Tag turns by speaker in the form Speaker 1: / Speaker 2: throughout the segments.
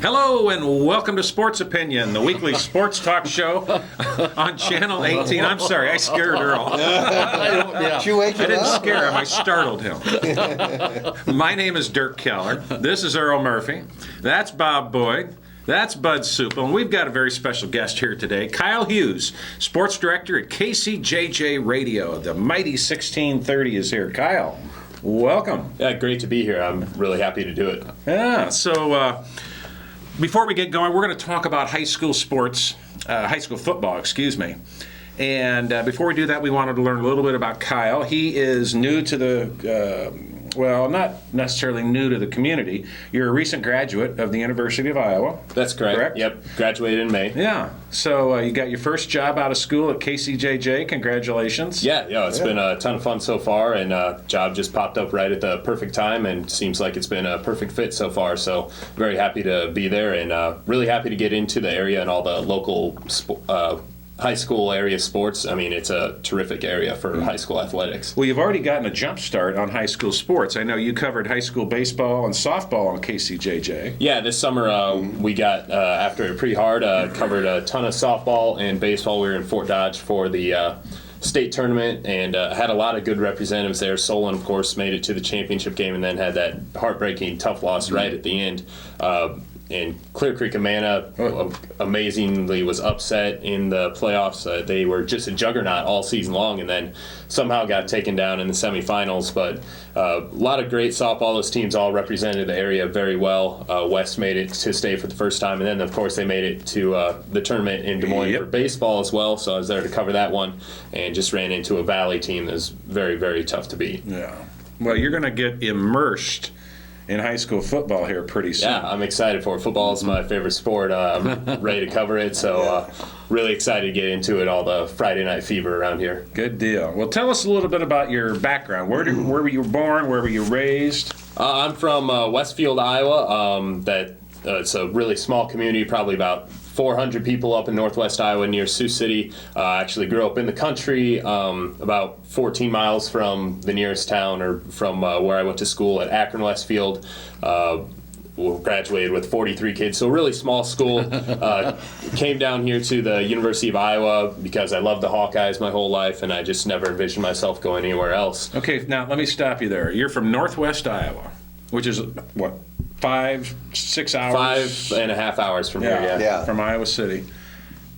Speaker 1: Hello and welcome to Sports Opinion, the weekly sports talk show on Channel 18. I'm sorry, I scared Earl.
Speaker 2: Did you wake him
Speaker 1: I didn't
Speaker 2: up?
Speaker 1: scare him, I startled him. My name is Dirk Keller. This is Earl Murphy. That's Bob Boyd. That's Bud Supel. And we've got a very special guest here today, Kyle Hughes, sports director at KCJJ Radio. The mighty 1630 is here. Kyle, welcome.
Speaker 3: Yeah, great to be here. I'm really happy to do it.
Speaker 1: Yeah, so before we get going, we're going to talk about high school sports, high school football, excuse me. And before we do that, we wanted to learn a little bit about Kyle. He is new to the, well, not necessarily new to the community. You're a recent graduate of the University of Iowa.
Speaker 3: That's correct. Yep, graduated in May.
Speaker 1: Yeah. So you got your first job out of school at KCJJ. Congratulations.
Speaker 3: Yeah, it's been a ton of fun so far, and job just popped up right at the perfect time, and seems like it's been a perfect fit so far. So very happy to be there, and really happy to get into the area and all the local high school area sports. I mean, it's a terrific area for high school athletics.
Speaker 1: Well, you've already gotten a jump start on high school sports. I know you covered high school baseball and softball on KCJJ.
Speaker 3: Yeah, this summer we got, after it pretty hard, covered a ton of softball and baseball. We were in Fort Dodge for the state tournament and had a lot of good representatives there. Solon, of course, made it to the championship game and then had that heartbreaking tough loss right at the end. And Clear Creek Amana amazingly was upset in the playoffs. They were just a juggernaut all season long and then somehow got taken down in the semifinals. But a lot of great softball. Those teams all represented the area very well. West made it to stay for the first time. And then, of course, they made it to the tournament in Des Moines for baseball as well. So I was there to cover that one and just ran into a Valley team that was very, very tough to beat.
Speaker 1: Yeah. Well, you're going to get immersed in high school football here pretty soon.
Speaker 3: Yeah, I'm excited for it. Football is my favorite sport. I'm ready to cover it, so really excited to get into it, all the Friday night fever around here.
Speaker 1: Good deal. Well, tell us a little bit about your background. Where were you born? Where were you raised?
Speaker 3: I'm from Westfield, Iowa. It's a really small community, probably about 400 people up in northwest Iowa near Sioux City. Actually grew up in the country, about 14 miles from the nearest town, or from where I went to school at Akron Westfield. Graduated with 43 kids, so really small school. Came down here to the University of Iowa because I loved the Hawkeyes my whole life, and I just never envisioned myself going anywhere else.
Speaker 1: Okay, now let me stop you there. You're from northwest Iowa, which is, what, 5-6 hours?
Speaker 3: 5.5 hours from here, yeah.
Speaker 1: From Iowa City.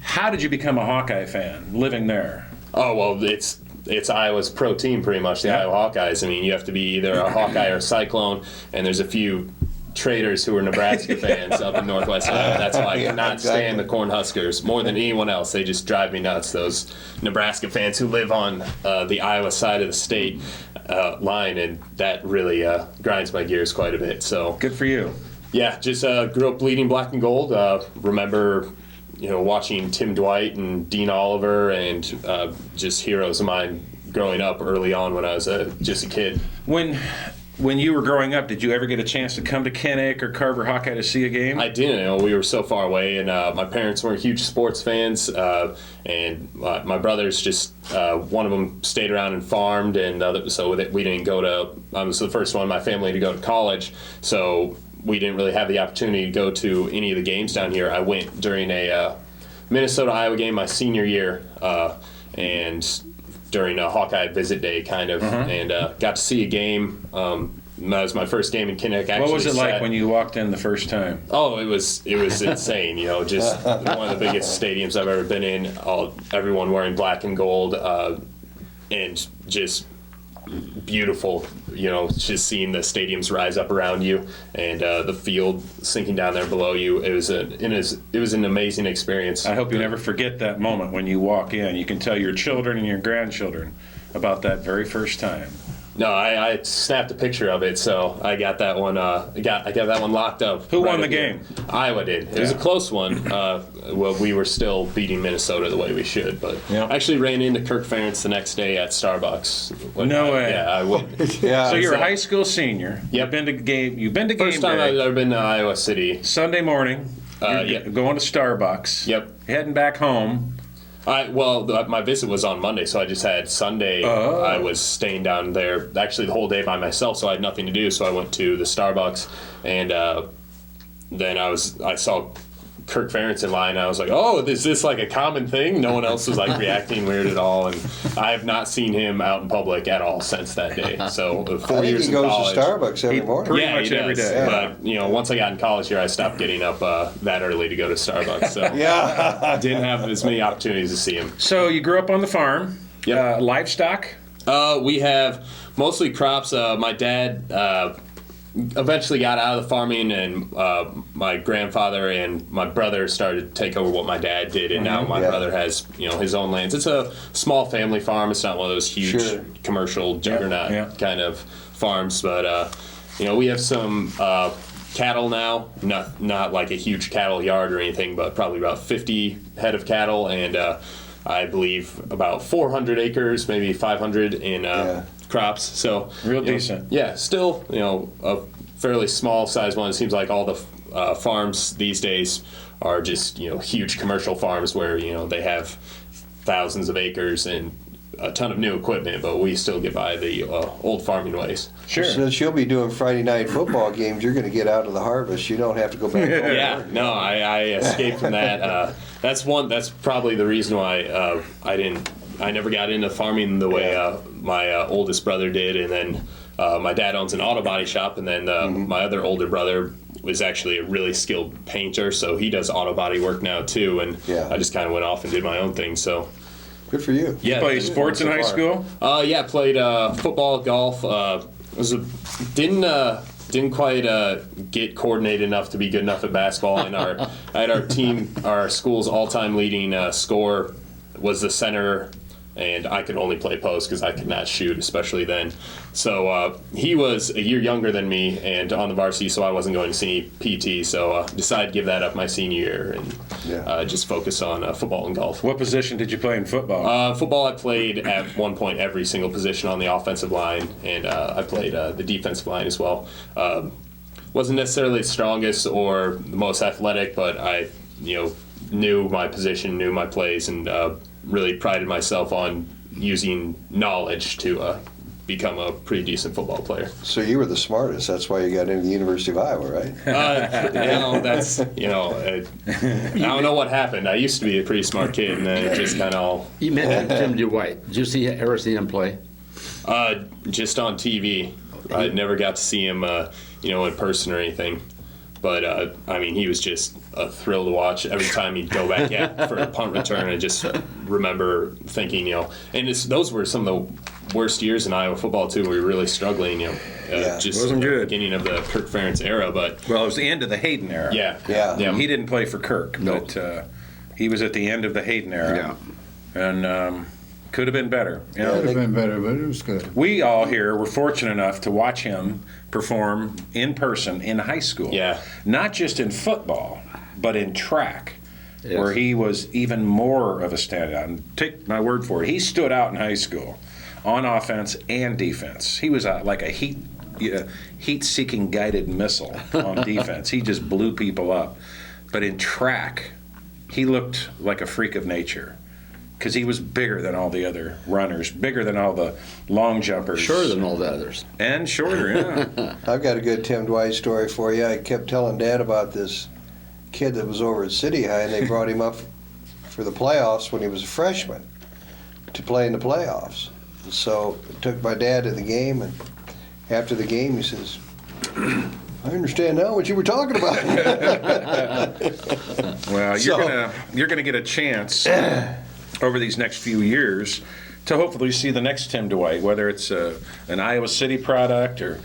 Speaker 1: How did you become a Hawkeye fan living there?
Speaker 3: Oh, well, it's Iowa's pro team pretty much, the Iowa Hawkeyes. I mean, you have to be either a Hawkeye or a Cyclone, and there's a few traitors who are Nebraska fans up in northwest Iowa. That's why I cannot stand the Cornhuskers more than anyone else. They just drive me nuts, those Nebraska fans who live on the Iowa side of the state line, and that really grinds my gears quite a bit. So
Speaker 1: good for you.
Speaker 3: Yeah, just grew up bleeding black and gold. Remember, watching Tim Dwight and Dean Oliver, and just heroes of mine growing up early on when I was just a kid.
Speaker 1: When you were growing up, did you ever get a chance to come to Kinnick or Carver Hawkeye to see a game?
Speaker 3: I didn't. We were so far away, and my parents weren't huge sports fans, and my brothers just, one of them stayed around and farmed, and so we didn't go to, I was the first one in my family to go to college, so we didn't really have the opportunity to go to any of the games down here. I went during a Minnesota-Iowa game my senior year, and during a Hawkeye visit day, kind of, and got to see a game. That was my first game in Kinnick.
Speaker 1: What was it like when you walked in the first time?
Speaker 3: Oh, it was insane. Just one of the biggest stadiums I've ever been in. Everyone wearing black and gold, and just beautiful. Just seeing the stadiums rise up around you and the field sinking down there below you. It was an amazing experience.
Speaker 1: I hope you never forget that moment when you walk in. You can tell your children and your grandchildren about that very first time.
Speaker 3: No, I snapped a picture of it, so I got that one. I got that one locked up.
Speaker 1: Who won
Speaker 3: right
Speaker 1: the
Speaker 3: here.
Speaker 1: game?
Speaker 3: Iowa did. It was a close one. Well, we were still beating Minnesota the way we should, but
Speaker 1: Yep.
Speaker 3: I actually ran into Kirk Ferentz the next day at Starbucks.
Speaker 1: No way.
Speaker 3: Yeah, I would.
Speaker 2: Yeah.
Speaker 1: So you're a high school senior.
Speaker 3: Yep.
Speaker 1: You've been to game
Speaker 3: First time I've
Speaker 1: day.
Speaker 3: ever been to Iowa City.
Speaker 1: Sunday morning. You're
Speaker 3: Yeah.
Speaker 1: going to Starbucks.
Speaker 3: Yep.
Speaker 1: Heading back home.
Speaker 3: My visit was on Monday, so I just had Sunday.
Speaker 1: Oh.
Speaker 3: I was staying down there actually the whole day by myself, so I had nothing to do. So I went to the Starbucks, and then I saw Kirk Ferentz in line. And I was like, "Oh, is this like a common thing?" No one else was like reacting weird at all, and I have not seen him out in public at all since that day. So 4
Speaker 2: I think
Speaker 3: years
Speaker 2: he
Speaker 3: in
Speaker 2: goes
Speaker 3: college.
Speaker 2: to Starbucks every morning.
Speaker 1: Pretty
Speaker 3: Yeah,
Speaker 1: much
Speaker 3: he
Speaker 1: every
Speaker 3: does.
Speaker 1: day.
Speaker 3: But once I got in college here, I stopped getting up that early to go to Starbucks. So
Speaker 2: Yeah.
Speaker 3: I didn't have as many opportunities to see him.
Speaker 1: So you grew up on the farm.
Speaker 3: Yep.
Speaker 1: Livestock.
Speaker 3: We have mostly crops. My dad eventually got out of the farming, and my grandfather and my brother started to take over what my dad did, and now my
Speaker 2: Yeah.
Speaker 3: brother has his own lands. It's a small family farm. It's not one of those huge
Speaker 2: Sure.
Speaker 3: commercial juggernaut
Speaker 1: Yeah.
Speaker 3: kind of farms, but we have some cattle now. Not like a huge cattle yard or anything, but probably about 50 head of cattle, and I believe about 400 acres, maybe 500 in crops. So
Speaker 1: Real decent.
Speaker 3: Yeah, still a fairly small size one. It seems like all the farms these days are just huge commercial farms where they have thousands of acres and a ton of new equipment, but we still get by the old farming ways.
Speaker 1: Sure.
Speaker 2: Since you'll be doing Friday night football games, you're going to get out of the harvest. You don't have to go back home.
Speaker 3: Yeah, no, I escaped from that. That's probably the reason why I never got into farming the way my oldest brother did, and then my dad owns an auto body shop, and then my other older brother was actually a really skilled painter, so he does auto body work now too, and
Speaker 2: Yeah.
Speaker 3: I just kind of went off and did my own thing. So
Speaker 2: Good for you.
Speaker 3: yeah,
Speaker 1: Play sports in high school.
Speaker 3: Yeah, played football, golf. Didn't quite get coordinated enough to be good enough at basketball. And I had our team, our school's all-time leading scorer was the center, and I could only play post because I could not shoot, especially then. So he was a year younger than me and on the varsity, so I wasn't going to see PT. So decided to give that up my senior year and just focus on football and golf.
Speaker 1: What position did you play in football?
Speaker 3: Football, I played at one point every single position on the offensive line, and I played the defensive line as well. Wasn't necessarily the strongest or the most athletic, but I, knew my position, knew my plays, and really prided myself on using knowledge to become a pretty decent football player.
Speaker 2: So you were the smartest. That's why you got into the University of Iowa, right?
Speaker 3: That's I don't know what happened. I used to be a pretty smart kid, and then it just kind of all
Speaker 4: You mentioned Tim DeWhite. Did you ever see him play?
Speaker 3: just on TV. I never got to see him, in person or anything. But, he was just a thrill to watch every time he'd go back for a punt return. I just remember thinking, and those were some of the worst years in Iowa football, too. We were really struggling, just
Speaker 1: Wasn't
Speaker 3: at the
Speaker 1: good.
Speaker 3: beginning of the Kirk Ferentz era. But,
Speaker 1: Well, it was the end of the Hayden era.
Speaker 2: Yeah.
Speaker 1: He didn't play for Kirk,
Speaker 4: No.
Speaker 1: but he was at the end of the Hayden era.
Speaker 4: Yeah.
Speaker 1: And could have been better.
Speaker 2: Yeah,
Speaker 5: Could have been better, but it was good.
Speaker 1: We all here were fortunate enough to watch him perform in person in high school.
Speaker 3: Yeah.
Speaker 1: Not just in football, but in track,
Speaker 4: Yes.
Speaker 1: where he was even more of a standout. And take my word for it, he stood out in high school on offense and defense. He was like a heat-seeking guided missile on defense. He just blew people up. But in track, he looked like a freak of nature, because he was bigger than all the other runners, bigger than all the long jumpers.
Speaker 4: Shorter than all the others.
Speaker 1: And shorter, yeah.
Speaker 2: I've got a good Tim Dwight story for you. I kept telling Dad about this kid that was over at City High, and they brought him up for the playoffs when he was a freshman to play in the playoffs. So I took my dad to the game, and after the game he says, I understand now what you were talking about.
Speaker 1: Well, you're gonna get a chance over these next few years to hopefully see the next Tim Dwight, whether it's an Iowa City product or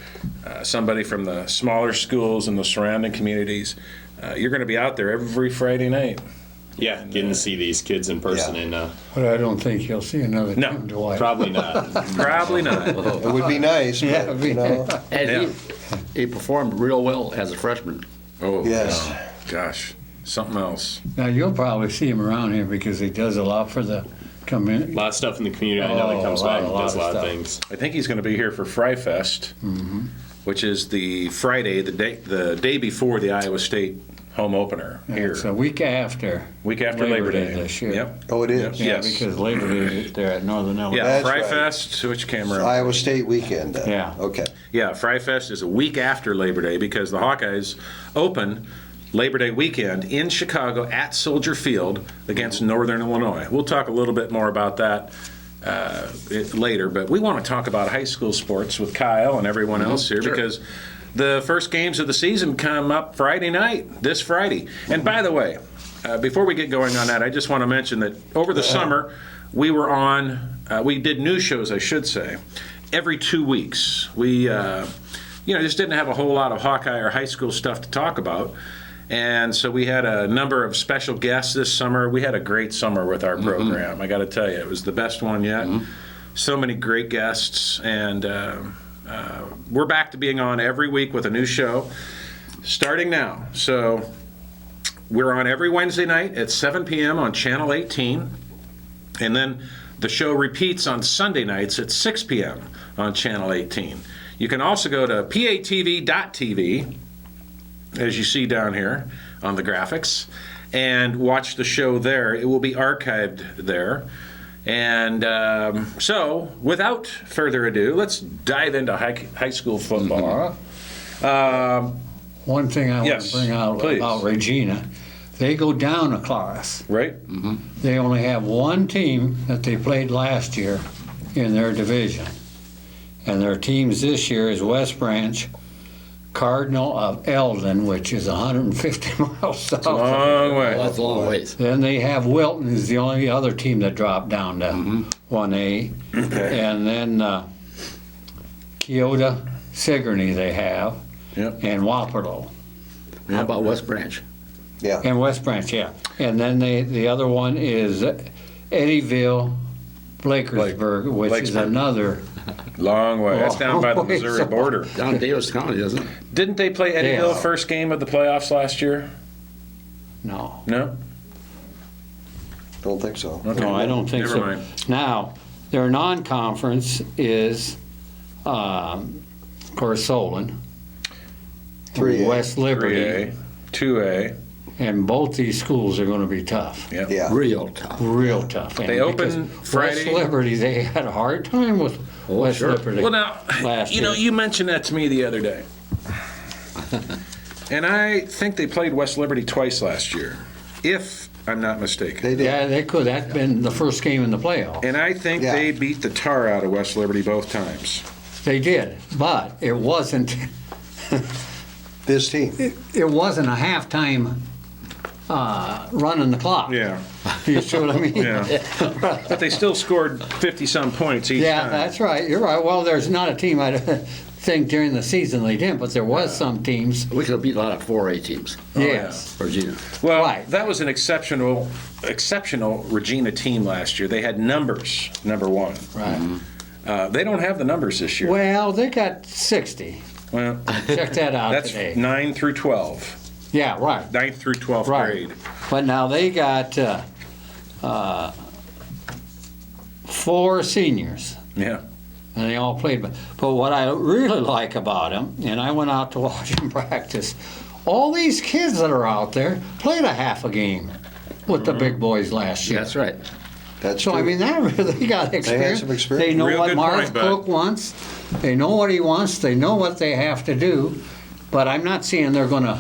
Speaker 1: somebody from the smaller schools in the surrounding communities. You're going to be out there every Friday night
Speaker 3: Yeah, getting to see these kids in person,
Speaker 2: Yeah.
Speaker 3: and
Speaker 5: But I don't think you'll see another
Speaker 1: No,
Speaker 5: Tim Dwight.
Speaker 3: probably not.
Speaker 1: Probably not.
Speaker 2: It would be nice, but,
Speaker 5: Yeah, it'd be
Speaker 2: you know,
Speaker 4: And
Speaker 1: Yeah.
Speaker 4: he performed real well as a freshman.
Speaker 1: Oh,
Speaker 2: yes.
Speaker 1: gosh, something else.
Speaker 5: Now, you'll probably see him around here because he does a lot for the community.
Speaker 3: A lot of stuff in the community. I know that comes
Speaker 5: Oh,
Speaker 3: back
Speaker 5: a
Speaker 3: and
Speaker 5: lot
Speaker 3: does a
Speaker 5: of
Speaker 3: lot of
Speaker 5: stuff.
Speaker 3: things.
Speaker 1: I think he's going to be here for Fry Fest, which is the Friday, the day before the Iowa State home opener here.
Speaker 5: It's a week after.
Speaker 1: Week after Labor Day.
Speaker 5: this year.
Speaker 1: Yep.
Speaker 2: Oh, it is.
Speaker 5: Yeah,
Speaker 1: Yes.
Speaker 5: because Labor Day, they're at Northern Illinois.
Speaker 1: Yeah,
Speaker 2: That's
Speaker 1: Fry
Speaker 2: right.
Speaker 1: Fest. Which camera?
Speaker 2: Iowa State weekend. Then.
Speaker 5: Yeah.
Speaker 2: Okay.
Speaker 1: Yeah, Fry Fest is a week after Labor Day because the Hawkeyes open Labor Day weekend in Chicago at Soldier Field against Northern Illinois. We'll talk a little bit more about that later, but we want to talk about high school sports with Kyle and everyone else here because the first games of the season come up Friday night, this Friday. And by the way, before we get going on that, I just want to mention that over the summer we were on, we did news shows, I should say, every 2 weeks. We, just didn't have a whole lot of Hawkeye or high school stuff to talk about. And so we had a number of special guests this summer. We had a great summer with our program. I got to tell you, it was the best one yet. So many great guests. And we're back to being on every week with a new show starting now. So we're on every Wednesday night at 7 p.m. on Channel 18. And then the show repeats on Sunday nights at 6 p.m. on Channel 18. You can also go to patv.tv, as you see down here on the graphics, and watch the show there. It will be archived there. And so, without further ado, let's dive into high school football.
Speaker 5: One thing I want
Speaker 1: Yes,
Speaker 5: to bring out
Speaker 1: please.
Speaker 5: about Regina, they go down a class.
Speaker 1: Right?
Speaker 5: They only have one team that they played last year in their division. And their teams this year is West Branch, Cardinal of Eldon, which is 150 miles south.
Speaker 1: Long way.
Speaker 4: Well, that's a long ways.
Speaker 5: Then they have Wilton is the only other team that dropped down to 1A. And then Keota, Sigourney they have,
Speaker 1: Yep.
Speaker 5: and Waterloo.
Speaker 4: How about West Branch?
Speaker 2: Yeah.
Speaker 5: And West Branch, yeah. And then the other one is Eddyville, Blakersburg, which is
Speaker 1: Blakesburg.
Speaker 5: another.
Speaker 1: Long way. That's down by the
Speaker 5: Long way.
Speaker 1: Missouri border.
Speaker 4: Down in Davis County, isn't it?
Speaker 1: Didn't they play Eddyville
Speaker 5: Yeah.
Speaker 1: first game of the playoffs last year?
Speaker 5: No,
Speaker 1: No?
Speaker 2: Don't think so.
Speaker 1: Okay.
Speaker 5: no, I don't think
Speaker 1: Never
Speaker 5: so.
Speaker 1: mind.
Speaker 5: Now, their non-conference is, of course, Solon,
Speaker 2: 3A.
Speaker 5: West Liberty,
Speaker 1: 3A, 2A.
Speaker 5: and both these schools are going to be tough.
Speaker 1: Yeah.
Speaker 2: Yeah.
Speaker 4: Real tough.
Speaker 5: Real tough. And
Speaker 1: They open
Speaker 5: because
Speaker 1: Friday.
Speaker 5: West Liberty, they had a hard time with West
Speaker 4: sure.
Speaker 5: Liberty.
Speaker 1: Well, now,
Speaker 5: last
Speaker 1: you know,
Speaker 5: year.
Speaker 1: you mentioned that to me the other day. And I think they played West Liberty twice last year, if I'm not mistaken.
Speaker 2: They did.
Speaker 5: Yeah, they could. That's been the first game in the playoff.
Speaker 1: And I think
Speaker 2: Yeah.
Speaker 1: they beat the tar out of West Liberty both times.
Speaker 5: They did, but it wasn't.
Speaker 2: This team.
Speaker 5: It wasn't a halftime running the clock.
Speaker 1: Yeah,
Speaker 5: You see what I mean?
Speaker 1: yeah. But they still scored 50-some points each
Speaker 5: Yeah,
Speaker 1: time.
Speaker 5: that's right. You're right. Well, there's not a team I think during the season they didn't, but there was some teams.
Speaker 4: We could have beat a lot of 4A teams.
Speaker 5: Yes.
Speaker 4: Regina.
Speaker 1: Well,
Speaker 5: Right.
Speaker 1: that was an exceptional Regina team last year. They had numbers, number one.
Speaker 5: Right.
Speaker 1: They don't have the numbers this year.
Speaker 5: Well, they got 60.
Speaker 1: Well,
Speaker 5: Check that out
Speaker 1: that's
Speaker 5: today.
Speaker 1: 9 through 12.
Speaker 5: Yeah, right.
Speaker 1: 9th through 12th
Speaker 5: Right.
Speaker 1: grade.
Speaker 5: But now they got 4 seniors.
Speaker 1: Yeah.
Speaker 5: And they all played. But what I really like about them, and I went out to watch them practice, all these kids that are out there played a half a game with the big boys last year.
Speaker 4: That's right.
Speaker 2: That's
Speaker 5: So,
Speaker 2: true.
Speaker 5: I mean, that really got experience.
Speaker 2: some experience.
Speaker 5: They know
Speaker 1: Real
Speaker 5: what
Speaker 1: good
Speaker 5: Marv
Speaker 1: point, bud.
Speaker 5: Cook wants. They know what he wants. They know what they have to do. But I'm not saying they're going to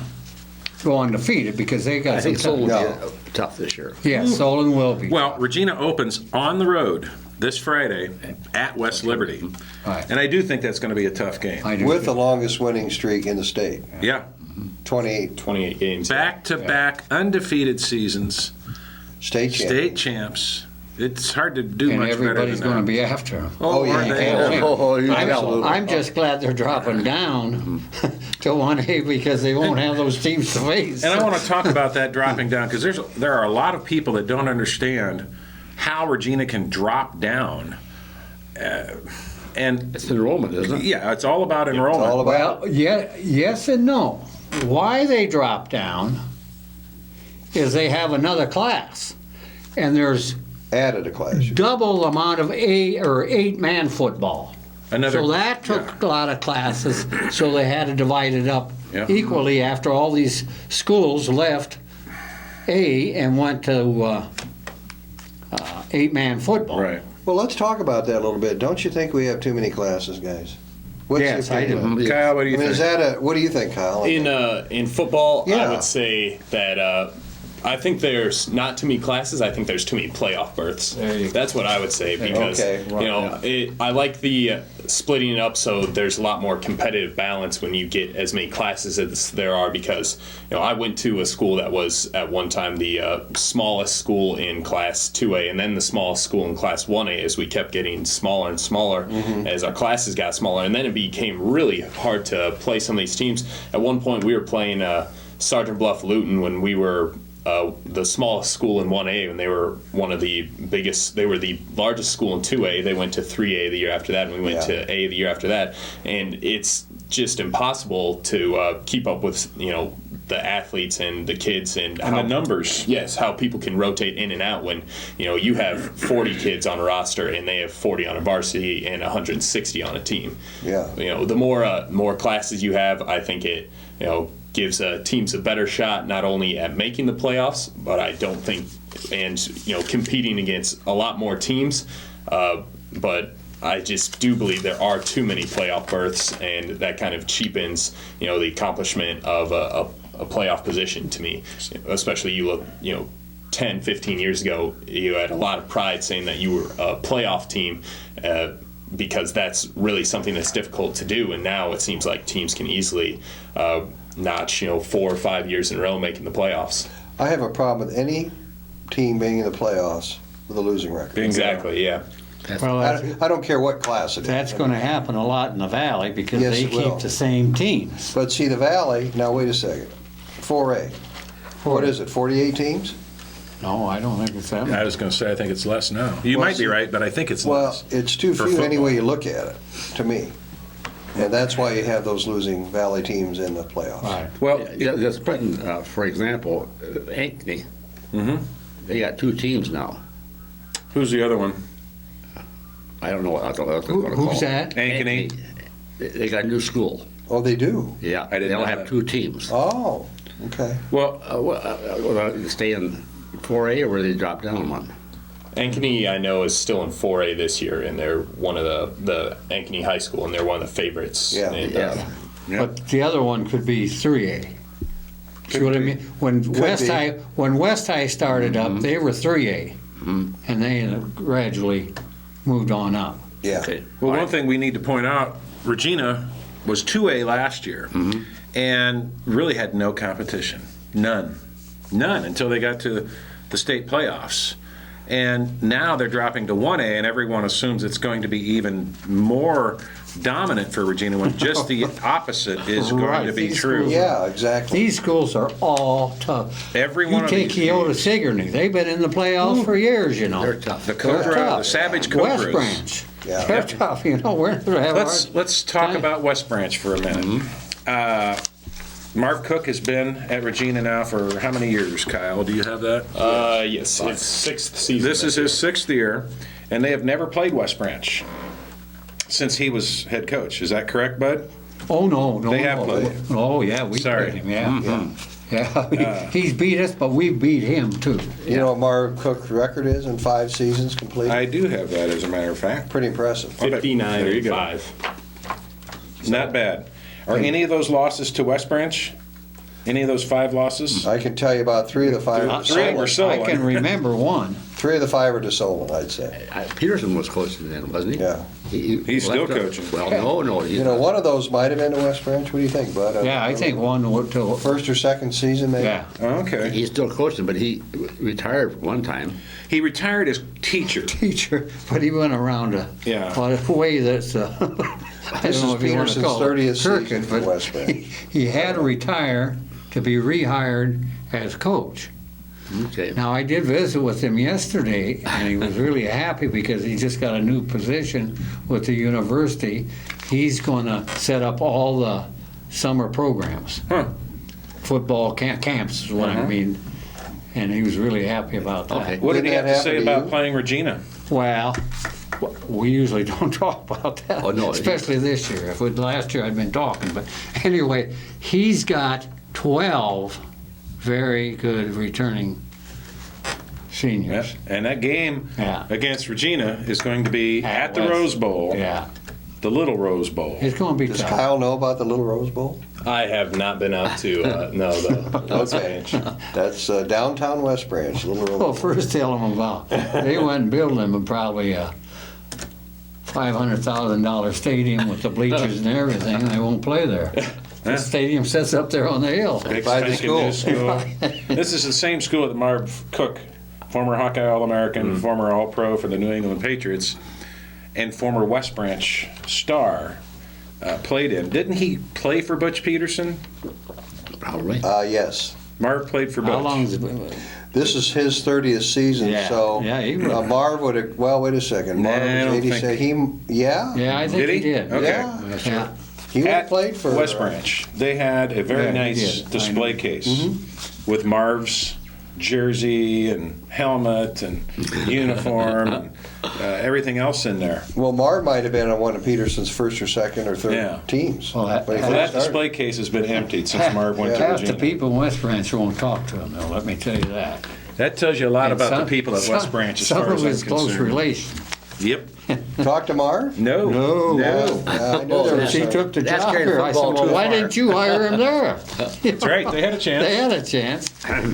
Speaker 5: go undefeated because they got
Speaker 4: I think
Speaker 5: some
Speaker 4: Solon will
Speaker 2: No.
Speaker 4: be tough this year.
Speaker 5: Yeah, Solon will be.
Speaker 1: Well, Regina opens on the road this Friday at West Liberty.
Speaker 5: Right.
Speaker 1: And I do think that's going to be a tough game.
Speaker 5: I do.
Speaker 2: With the longest winning streak in the state.
Speaker 1: Yeah.
Speaker 2: 28
Speaker 3: 28 games.
Speaker 1: Back-to-back undefeated seasons,
Speaker 2: state champion.
Speaker 1: state champs. it's hard to do
Speaker 5: and
Speaker 1: much better than
Speaker 5: everybody's going to
Speaker 1: that.
Speaker 5: be after them.
Speaker 1: Oh,
Speaker 2: yeah.
Speaker 1: aren't they?
Speaker 4: Oh, you absolutely.
Speaker 5: I'm just glad they're dropping down to 1A because they won't have those teams to face.
Speaker 1: And I want to talk about that dropping down because there are a lot of people that don't understand how Regina can drop down. And
Speaker 4: It's enrollment, isn't it?
Speaker 1: yeah, it's all about enrollment.
Speaker 2: all about
Speaker 5: Well, yeah, yes and no. Why they drop down is they have another class, and there's
Speaker 2: added a class.
Speaker 5: double amount of 8-man football.
Speaker 1: Another,
Speaker 5: So that took a lot of classes, so they had to divide it up
Speaker 1: Yeah.
Speaker 5: equally after all these schools left A and went to 8-man football.
Speaker 1: right.
Speaker 2: Well, let's talk about that a little bit. Don't you think we have too many classes, guys? What's
Speaker 5: Yes,
Speaker 2: your
Speaker 5: I
Speaker 2: opinion
Speaker 5: do.
Speaker 2: on it?
Speaker 1: Kyle, what do
Speaker 2: I
Speaker 1: you
Speaker 2: mean,
Speaker 1: think?
Speaker 2: is that what do you think, Kyle?
Speaker 3: In football,
Speaker 2: Yeah.
Speaker 3: I would say that I think there's not too many classes. I think there's too many playoff berths.
Speaker 5: There you go.
Speaker 3: That's what I would say because
Speaker 2: Okay.
Speaker 3: I like the splitting it up so there's a lot more competitive balance when you get as many classes as there are. Because I went to a school that was at one time the smallest school in Class 2A, and then the smallest school in Class 1A as we kept getting smaller and smaller as our classes got smaller, and then it became really hard to play some of these teams. At one point, we were playing Sergeant Bluff Luton when we were the smallest school in 1A, and they were one of the biggest. They were the largest school in 2A. They went to 3A the year after that, and we went to A the year after that. And it's just impossible to keep up with the athletes and the kids and
Speaker 1: And
Speaker 3: how
Speaker 1: the numbers.
Speaker 3: Yes, how people can rotate in and out when you have 40 kids on a roster and they have 40 on a varsity and 160 on a team.
Speaker 2: Yeah.
Speaker 3: The more classes you have, I think it gives teams a better shot not only at making the playoffs, but I don't think competing against a lot more teams. But I just do believe there are too many playoff berths, and that kind of cheapens the accomplishment of a playoff position to me. Especially you look 10, 15 years ago, you had a lot of pride saying that you were a playoff team. Because that's really something that's difficult to do, and now it seems like teams can easily notch 4 or 5 years in a row making the playoffs.
Speaker 2: I have a problem with any team being in the playoffs with a losing record.
Speaker 1: Bingo.
Speaker 3: Exactly, yeah.
Speaker 5: Well,
Speaker 2: I don't care what class it is.
Speaker 5: that's going to happen a lot in the Valley because
Speaker 2: Yes,
Speaker 5: they
Speaker 2: it will.
Speaker 5: keep the same teams.
Speaker 2: But see, the Valley, now wait a second, 4A. What is it, 48 teams?
Speaker 5: No, I don't think it's that
Speaker 1: I
Speaker 5: much.
Speaker 1: was going to say, I think it's less now. You
Speaker 2: Well,
Speaker 1: might be right, but I think it's
Speaker 2: Well,
Speaker 1: less.
Speaker 2: it's too
Speaker 1: For
Speaker 2: few any
Speaker 1: football.
Speaker 2: way you look at it, to me. And that's why you have those losing Valley teams in the playoffs.
Speaker 5: Right.
Speaker 1: Well,
Speaker 4: Yeah, that's putting, for example, Ankeny. They got 2 teams now.
Speaker 1: who's the other one?
Speaker 4: I don't know what they're going to call
Speaker 5: Who's
Speaker 4: it.
Speaker 5: that?
Speaker 1: Ankeny.
Speaker 4: They got a new school.
Speaker 2: Oh, they do?
Speaker 4: Yeah,
Speaker 1: I didn't
Speaker 4: they'll
Speaker 1: know
Speaker 4: have
Speaker 1: that.
Speaker 4: 2 teams.
Speaker 2: Oh, okay.
Speaker 1: Well,
Speaker 4: Will stay in 4A or will they drop down one?
Speaker 3: Ankeny, I know, is still in 4A this year, and they're one of the Ankeny High School, and they're one of the favorites.
Speaker 2: Yeah.
Speaker 3: And,
Speaker 4: Yeah.
Speaker 5: But the other one could be 3A. See what I mean? When West
Speaker 2: be.
Speaker 5: High started up, they were 3A, and they gradually moved on up.
Speaker 2: Yeah.
Speaker 4: Okay.
Speaker 1: well,
Speaker 4: All
Speaker 1: one
Speaker 4: right.
Speaker 1: thing we need to point out, Regina was 2A last year and really had no competition. None until they got to the state playoffs. And now they're dropping to 1A, and everyone assumes it's going to be even more dominant for Regina when just the opposite is going
Speaker 5: Right.
Speaker 1: to be
Speaker 5: These
Speaker 1: true.
Speaker 5: schools
Speaker 2: Yeah, exactly.
Speaker 5: These schools are all tough.
Speaker 1: Every one
Speaker 5: You
Speaker 1: of
Speaker 5: take
Speaker 1: these
Speaker 5: Keota Sigourney, they've been in the playoffs for years,
Speaker 4: They're tough.
Speaker 1: The Cobra,
Speaker 5: tough.
Speaker 1: the Savage
Speaker 5: West
Speaker 1: Cobras.
Speaker 5: Branch,
Speaker 2: Yeah.
Speaker 5: they're tough. We're gonna have
Speaker 1: Let's talk
Speaker 5: time.
Speaker 1: about West Branch for a minute. Marv Cook has been at Regina now for how many years, Kyle? Do you have that?
Speaker 3: yes, his 6th season.
Speaker 1: This is his 6th year, and they have never played West Branch since he was head coach. Is that correct, Bud?
Speaker 5: Oh no, no,
Speaker 1: They have
Speaker 5: no.
Speaker 1: played.
Speaker 5: Oh yeah, we
Speaker 1: Sorry.
Speaker 5: played him. Yeah, yeah. He's beat us, but we beat him too.
Speaker 2: You know what Marv Cook's record is in 5 seasons complete?
Speaker 1: I do have that, as a matter of fact.
Speaker 2: Pretty impressive.
Speaker 3: 59
Speaker 1: There you
Speaker 3: and
Speaker 1: go.
Speaker 3: 5.
Speaker 1: Not bad. Are any of those losses to West Branch? Any of those 5 losses?
Speaker 2: I can tell you about 3 of the 5 are
Speaker 1: Three
Speaker 2: to
Speaker 1: were
Speaker 2: Solon.
Speaker 5: I can remember one.
Speaker 2: 3 of the 5 are to Solon, I'd say.
Speaker 4: Peterson was closer than, wasn't he?
Speaker 2: Yeah.
Speaker 1: He's still
Speaker 4: left
Speaker 1: coaching.
Speaker 4: Well, no.
Speaker 2: You know, one of those might have been to West Branch. What do you think, Bud?
Speaker 5: Yeah, I think one would to,
Speaker 2: First or second season, maybe?
Speaker 5: yeah.
Speaker 1: Okay.
Speaker 4: He's still coaching, but he retired one time.
Speaker 1: He retired as teacher.
Speaker 5: Teacher, but he went around a,
Speaker 1: Yeah.
Speaker 5: a way that's, I don't
Speaker 2: This
Speaker 5: know
Speaker 2: is
Speaker 5: if you want to
Speaker 2: Peterson's
Speaker 5: call it
Speaker 2: 30th
Speaker 5: circuit,
Speaker 2: season for
Speaker 5: but
Speaker 2: West Branch.
Speaker 5: he had to retire to be rehired as coach.
Speaker 4: Okay.
Speaker 5: Now, I did visit with him yesterday, and he was really happy because he just got a new position with the university. He's going to set up all the summer programs.
Speaker 1: Huh.
Speaker 5: Football camps is what I mean. And he was really happy about that.
Speaker 4: Okay.
Speaker 1: What did he
Speaker 2: Didn't
Speaker 1: have
Speaker 2: that
Speaker 1: to say
Speaker 2: happen to
Speaker 1: about
Speaker 2: you?
Speaker 1: playing Regina?
Speaker 5: Well, we usually don't talk about that,
Speaker 4: Oh, no.
Speaker 5: especially this year. If it, last year I'd been talking, but anyway, he's got 12 very good returning
Speaker 1: Yep.
Speaker 5: seniors.
Speaker 1: And that game
Speaker 5: Yeah.
Speaker 1: against Regina is going to be at the
Speaker 5: West.
Speaker 1: Rose Bowl,
Speaker 5: Yeah,
Speaker 1: the Little Rose Bowl.
Speaker 5: it's going to be
Speaker 2: Does
Speaker 5: tough.
Speaker 2: Kyle know about the Little Rose Bowl?
Speaker 3: I have not been out to know the West Branch.
Speaker 2: That's downtown West Branch, Little Rose
Speaker 5: Well,
Speaker 2: Bowl.
Speaker 5: first tell them about, they went and built him probably a $500,000 stadium with the bleachers and everything. They won't play there. The stadium sits up there on the hill.
Speaker 1: Big
Speaker 2: By the
Speaker 1: spanking new
Speaker 2: school.
Speaker 1: school. This is the same school that Marv Cook, former Hawkeye All-American, former All-Pro for the New England Patriots, and former West Branch star, played in. Didn't he play for Butch Peterson?
Speaker 4: Probably.
Speaker 2: Yes.
Speaker 1: Marv played for Butch.
Speaker 5: How long has it been?
Speaker 2: This is his 30th season,
Speaker 5: Yeah.
Speaker 2: so
Speaker 5: Yeah, he would.
Speaker 2: Marv would have, well, wait a second.
Speaker 1: Nah,
Speaker 2: Marv
Speaker 1: I
Speaker 2: was
Speaker 1: don't
Speaker 2: 87. Yeah?
Speaker 5: Yeah, I think
Speaker 1: Did he?
Speaker 5: he did.
Speaker 1: Okay.
Speaker 2: Yeah.
Speaker 5: Yeah.
Speaker 2: He would have
Speaker 1: At
Speaker 2: played for
Speaker 1: West Branch, they had a very
Speaker 5: Yeah, he
Speaker 1: nice
Speaker 5: did.
Speaker 1: display
Speaker 5: I know.
Speaker 1: case with Marv's jersey and helmet and uniform and everything else in there.
Speaker 2: Well, Marv might have been on one of Peterson's first or second or third
Speaker 1: Yeah.
Speaker 2: teams.
Speaker 5: Well,
Speaker 2: when he
Speaker 1: Well,
Speaker 2: first
Speaker 1: that
Speaker 2: started.
Speaker 1: display case has been emptied since Marv went to
Speaker 5: Half the
Speaker 1: Regina.
Speaker 5: people in West Branch won't talk to him, though, let me tell you that.
Speaker 1: That tells you a lot
Speaker 5: And
Speaker 1: about the
Speaker 5: some-
Speaker 1: people at West Branch as
Speaker 5: some
Speaker 1: far as
Speaker 5: of
Speaker 1: I'm
Speaker 5: his close
Speaker 1: concerned.
Speaker 5: relation.
Speaker 1: Yep.
Speaker 2: Talk to Marv?
Speaker 1: No.
Speaker 5: No.
Speaker 2: Yeah, I knew there was
Speaker 5: He
Speaker 2: some-
Speaker 5: took the
Speaker 4: That's
Speaker 5: job
Speaker 4: carrying
Speaker 5: here. I said,
Speaker 4: football
Speaker 5: well,
Speaker 4: too
Speaker 5: why
Speaker 4: far."
Speaker 5: didn't you hire him there?
Speaker 1: That's right. They had a
Speaker 5: They
Speaker 1: chance.
Speaker 5: had a chance.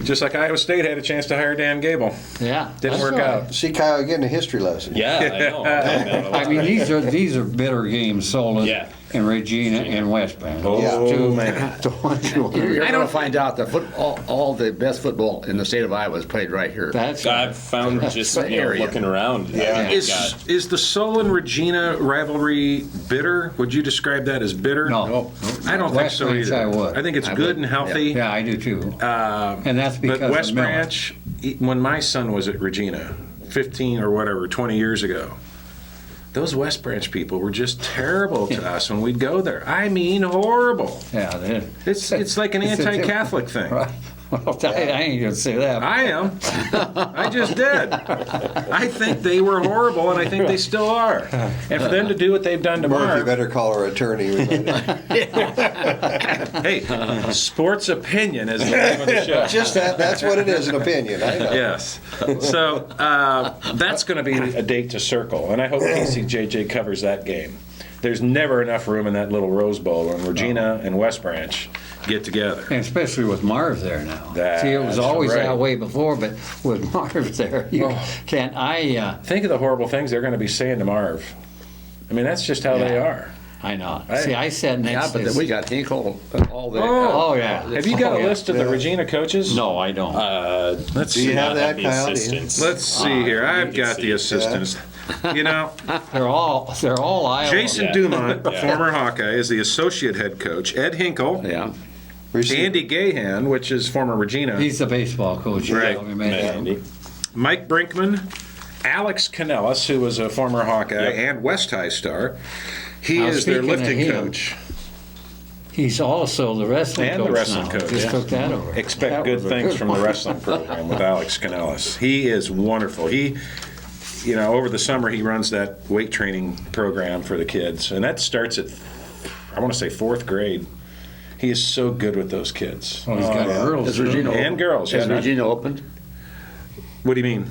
Speaker 1: Just like Iowa State had a chance to hire Dan Gable.
Speaker 5: Yeah.
Speaker 1: Didn't
Speaker 5: that's
Speaker 1: work
Speaker 5: right.
Speaker 1: out.
Speaker 2: See Kyle getting a history lesson.
Speaker 3: Yeah, I know.
Speaker 5: I mean, these are bitter games, Solon
Speaker 3: Yeah.
Speaker 5: and Regina and West Branch.
Speaker 1: Oh,
Speaker 5: Those two-
Speaker 1: man.
Speaker 5: the ones you want to-
Speaker 4: You're going to find out that all the best football in the state of Iowa is played right here.
Speaker 5: That's
Speaker 3: I've found just
Speaker 4: area.
Speaker 3: looking around.
Speaker 2: Yeah.
Speaker 1: Is the Solon Regina rivalry bitter? Would you describe that as bitter?
Speaker 5: No.
Speaker 1: I don't think
Speaker 5: West
Speaker 1: so
Speaker 5: Branch,
Speaker 1: either.
Speaker 5: I would.
Speaker 1: I think it's
Speaker 4: I
Speaker 1: good
Speaker 4: would.
Speaker 1: and healthy.
Speaker 5: Yeah, I do too. And that's because
Speaker 1: But West
Speaker 5: of Miller.
Speaker 1: Branch, when my son was at Regina, 15 or whatever, 20 years ago, those West Branch people were just terrible to us when we'd go there. I mean, horrible.
Speaker 5: Yeah, they-
Speaker 1: It's like an
Speaker 5: It's a
Speaker 1: anti-Catholic thing.
Speaker 5: Right. Well, I ain't gonna say that.
Speaker 1: I am. I just did. I think they were horrible, and I think they still are. And for them to do what they've done to
Speaker 2: Marv, you
Speaker 1: Marv,
Speaker 2: better call our attorney. We might-
Speaker 1: hey, sports opinion is the name of the show.
Speaker 2: Just that's what it is, an opinion. I know.
Speaker 1: Yes. So that's going to be a date to circle, and I hope KCJJ covers that game. There's never enough room in that little Rose Bowl when Regina and West Branch get together.
Speaker 5: And especially with Marv there now. See, it was
Speaker 1: That's
Speaker 5: always
Speaker 1: right.
Speaker 5: that way before, but with Marv there, you can't.
Speaker 1: Think of the horrible things they're going to be saying to Marv. I mean, that's just how they
Speaker 5: Yeah.
Speaker 1: are.
Speaker 5: I know. See, I sat next
Speaker 4: Yeah,
Speaker 5: to
Speaker 4: but
Speaker 5: this.
Speaker 4: then we got Hinkle all the.
Speaker 5: Oh, yeah.
Speaker 1: Have you got
Speaker 5: Oh,
Speaker 1: a
Speaker 5: yeah.
Speaker 1: list of the Regina coaches?
Speaker 5: No, I don't.
Speaker 1: Let's
Speaker 2: Do you
Speaker 1: see.
Speaker 2: have that,
Speaker 3: the
Speaker 2: Kyle?
Speaker 3: assistants.
Speaker 1: Let's see here. I've
Speaker 3: can
Speaker 1: got
Speaker 3: see
Speaker 1: the
Speaker 3: it.
Speaker 1: assistants. You know,
Speaker 5: they're all Iowa.
Speaker 1: Jason
Speaker 3: Yeah.
Speaker 1: Dumont,
Speaker 3: Yeah.
Speaker 1: former Hawkeye, is the associate head coach. Ed Hinkle,
Speaker 4: Yeah.
Speaker 1: Andy Gahan, which is former Regina.
Speaker 5: He's the baseball coach.
Speaker 1: Right.
Speaker 5: Yeah, we mentioned.
Speaker 3: Andy.
Speaker 1: Mike Brinkman, Alex Kanellis, who was a former Hawkeye
Speaker 3: Yep.
Speaker 1: and West High star. He
Speaker 5: Now,
Speaker 1: is their
Speaker 5: speaking of
Speaker 1: lifting
Speaker 5: him,
Speaker 1: coach.
Speaker 5: He's also the wrestling
Speaker 1: And the
Speaker 5: coach
Speaker 1: wrestling
Speaker 5: now.
Speaker 1: coach,
Speaker 5: Just
Speaker 1: yeah.
Speaker 5: took that over.
Speaker 1: Expect
Speaker 5: That
Speaker 1: good
Speaker 5: was a
Speaker 1: things
Speaker 5: good
Speaker 1: from the
Speaker 5: one.
Speaker 1: wrestling program with Alex Kanellis. He is wonderful. He, you know, over the summer he runs that weight training program for the kids, and that starts at, I want to say, 4th grade. He is so good with those kids.
Speaker 5: Well, he's got girls.
Speaker 4: Is
Speaker 5: too.
Speaker 4: Regina
Speaker 1: And
Speaker 4: open?
Speaker 1: girls, yeah,
Speaker 4: Is
Speaker 1: not-
Speaker 4: Regina opened?
Speaker 1: What do you mean?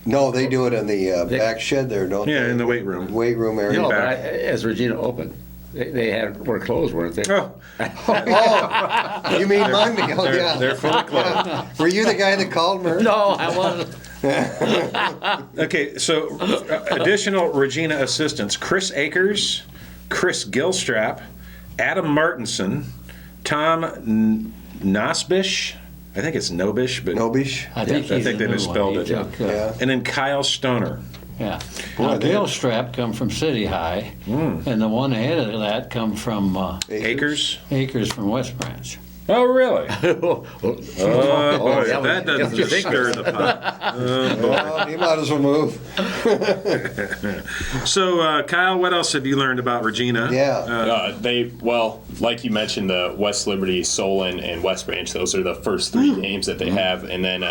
Speaker 2: No, they do it in the back shed there, don't they?
Speaker 1: Yeah, in the weight room.
Speaker 2: Weight room area.
Speaker 4: No, but
Speaker 1: back.
Speaker 4: is Regina open? were closed, weren't they?
Speaker 1: Oh,
Speaker 2: Oh, you mean Monday? Oh, yeah.
Speaker 1: they're fully closed.
Speaker 2: Were you the guy that called me?
Speaker 5: No, I wasn't.
Speaker 1: Okay, so additional Regina assistants: Chris Akers, Chris Gilstrap, Adam Martinson, Tom Nosbish. I think it's Nobish, but
Speaker 2: Nobish?
Speaker 5: I think
Speaker 1: I
Speaker 5: he's
Speaker 1: think
Speaker 5: a
Speaker 1: they
Speaker 5: new
Speaker 1: misspelled
Speaker 5: one.
Speaker 1: it.
Speaker 5: He took,
Speaker 2: Yeah.
Speaker 1: and then Kyle Stoner.
Speaker 5: Yeah. Now, Gilstrap come from City High, and the one ahead of that come from
Speaker 1: Akers.
Speaker 5: Akers from West Branch.
Speaker 1: Oh, really?
Speaker 4: Oh,
Speaker 1: Boy,
Speaker 4: that
Speaker 1: that
Speaker 4: was-
Speaker 1: doesn't stir the pot.
Speaker 2: Well, you might as well move.
Speaker 1: So, Kyle, what else have you learned about Regina?
Speaker 2: Yeah.
Speaker 3: Like you mentioned, the West Liberty, Solon, and West Branch, those are the first 3 games that they have. And then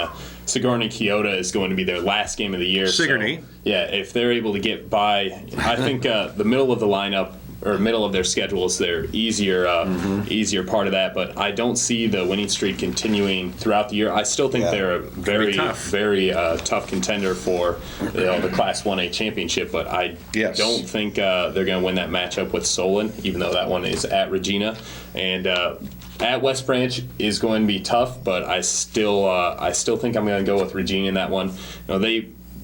Speaker 3: Sigourney Keota is going to be their last game of the year.
Speaker 1: Sigourney.
Speaker 3: So, yeah, if they're able to get by, I think the middle of the lineup, or middle of their schedule is their easier part of that, but I don't see the winning streak continuing throughout the year. I still think they're a very tough contender for the Class 1A championship, but I don't think they're going to win that matchup with Solon, even though that one is at Regina. And at West Branch is going to be tough, but I still think I'm going to go with Regina in that one.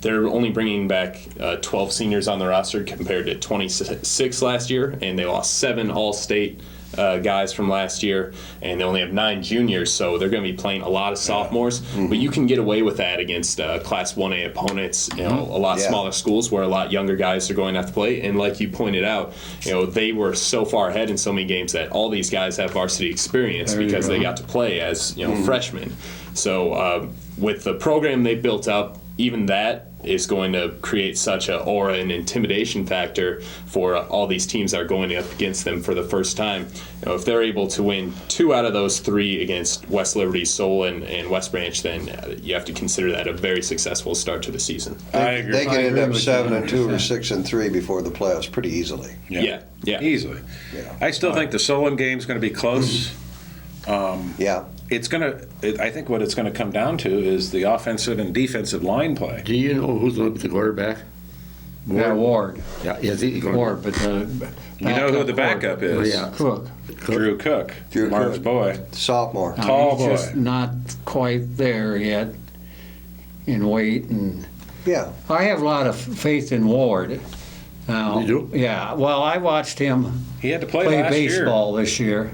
Speaker 3: They're only bringing back 12 seniors on the roster compared to 26 last year, and they lost 7 All-State guys from last year, and they only have 9 juniors, so they're going to be playing a lot of sophomores. But you can get away with that against Class 1A opponents, a lot smaller schools where a lot younger guys are going to have to play. And like you pointed out, they were so far ahead in so many games that all these guys have varsity experience because they got to play as freshmen. So with the program they built up, even that is going to create such a aura and intimidation factor for all these teams that are going up against them for the first time. If they're able to win 2 out of those 3 against West Liberty, Solon, and West Branch, then you have to consider that a very successful start to the season.
Speaker 1: I agree.
Speaker 2: They can
Speaker 5: I
Speaker 2: end
Speaker 5: agree
Speaker 2: up
Speaker 5: with
Speaker 2: 7-2
Speaker 5: you.
Speaker 2: or 6-3 before the playoffs pretty easily.
Speaker 3: Yeah.
Speaker 1: Easily.
Speaker 2: Yeah.
Speaker 1: I still think the Solon game's going to be close.
Speaker 2: Yeah.
Speaker 1: I think what it's going to come down to is the offensive and defensive line play.
Speaker 4: Do you know who's going to be the quarterback?
Speaker 5: Yeah, Ward.
Speaker 4: Yeah, is he going
Speaker 5: Ward, but
Speaker 1: You know who the backup
Speaker 4: Oh,
Speaker 1: is?
Speaker 4: yeah.
Speaker 5: Cook.
Speaker 1: Drew Cook.
Speaker 2: Drew
Speaker 1: Mark's
Speaker 2: Cook.
Speaker 1: boy.
Speaker 2: Sophomore.
Speaker 5: Now,
Speaker 1: Tall
Speaker 5: he's
Speaker 1: boy.
Speaker 5: just not quite there yet in weight, and
Speaker 2: Yeah.
Speaker 5: I have a lot of faith in Ward. Now,
Speaker 4: You do?
Speaker 5: Yeah. Well, I watched him
Speaker 1: He had to play
Speaker 5: play
Speaker 1: last
Speaker 5: baseball this year,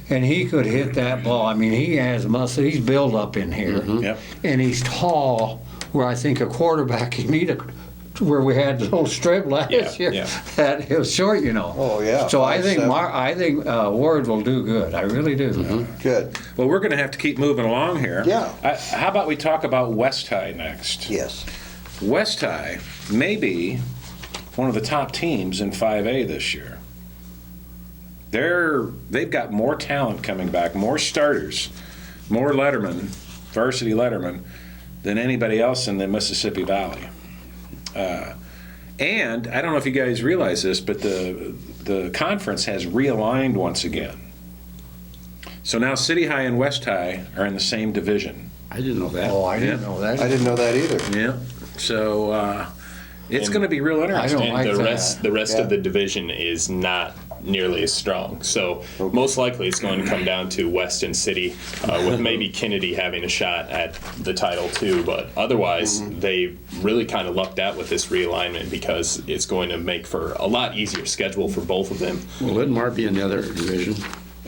Speaker 5: and he could hit that ball. I mean, he has muscle. He's built up in here,
Speaker 1: year. Yep.
Speaker 5: and he's tall. Where I think a quarterback you need where we had the little strip last year that it was short,
Speaker 2: Oh, yeah.
Speaker 5: So I
Speaker 2: 5'7".
Speaker 5: think Ward will do good. I really do.
Speaker 2: Good.
Speaker 1: Well, we're going to have to keep moving along here.
Speaker 2: Yeah.
Speaker 1: How about we talk about West High next?
Speaker 2: Yes.
Speaker 1: West High may be one of the top teams in 5A this year. They've got more talent coming back, more starters, more lettermen, varsity lettermen, than anybody else in the Mississippi Valley. And I don't know if you guys realize this, but the conference has realigned once again. So now City High and West High are in the same division.
Speaker 4: I didn't know that.
Speaker 5: Oh, I didn't know that.
Speaker 2: I didn't know that either.
Speaker 1: Yeah. So it's going to be real interesting.
Speaker 5: I don't like
Speaker 3: And
Speaker 5: that.
Speaker 3: the rest
Speaker 2: Yeah.
Speaker 3: of the division is not nearly as strong. So most likely it's going to come down to West and City, with maybe Kennedy having a shot at the title too. But otherwise, they really kind of lucked out with this realignment because it's going to make for a lot easier schedule for both of them.
Speaker 4: Will Lidmar be in the other division?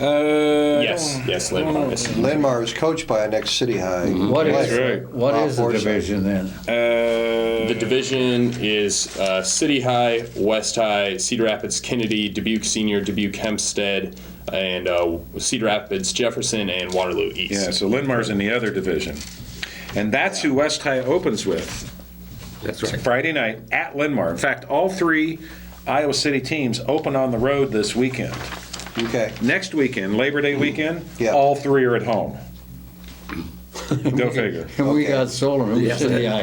Speaker 3: Yes, Lindmar is.
Speaker 2: Linmar is coached by an ex-City High.
Speaker 5: What is
Speaker 2: player.
Speaker 5: what
Speaker 2: Bob
Speaker 5: is the
Speaker 2: Forsythe.
Speaker 5: division then?
Speaker 3: The division is City High, West High, Cedar Rapids, Kennedy, Dubuque Senior, Dubuque Hempstead, and Cedar Rapids, Jefferson, and Waterloo East.
Speaker 1: Yeah, so Linmar's in the other division. And that's who West High opens with
Speaker 4: That's right.
Speaker 1: Friday night at Linmar. In fact, all 3 Iowa City teams open on the road this weekend.
Speaker 2: Okay.
Speaker 1: Next weekend, Labor Day weekend,
Speaker 2: Yeah.
Speaker 1: all 3 are at home. Go figure.
Speaker 5: And we
Speaker 2: Okay.
Speaker 5: got Solon, who's
Speaker 4: Yes,
Speaker 5: City
Speaker 4: it-
Speaker 5: High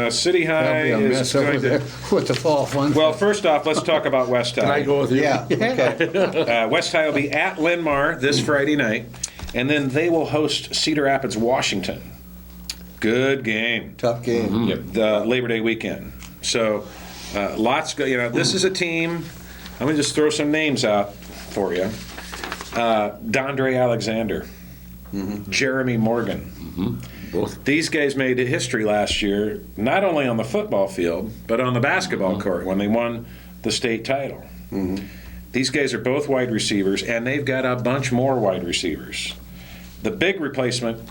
Speaker 5: at.
Speaker 1: City High
Speaker 5: That'll be a
Speaker 1: is
Speaker 5: mess over
Speaker 1: going
Speaker 5: there
Speaker 1: to...
Speaker 5: with the fall fun.
Speaker 1: Well, first off, let's talk about West
Speaker 4: Can I
Speaker 1: High.
Speaker 4: go with you?
Speaker 2: Yeah. Okay.
Speaker 1: West High will be at Linmar this Friday night, and then they will host Cedar Rapids, Washington. Good game.
Speaker 2: Tough game.
Speaker 1: The Labor Day weekend. So lots go. This is a team I'm going to just throw some names out for you. Dondre Alexander, Jeremy Morgan.
Speaker 4: Both.
Speaker 1: These guys made history last year, not only on the football field, but on the basketball court when they won the state title. These guys are both wide receivers, and they've got a bunch more wide receivers. The big replacement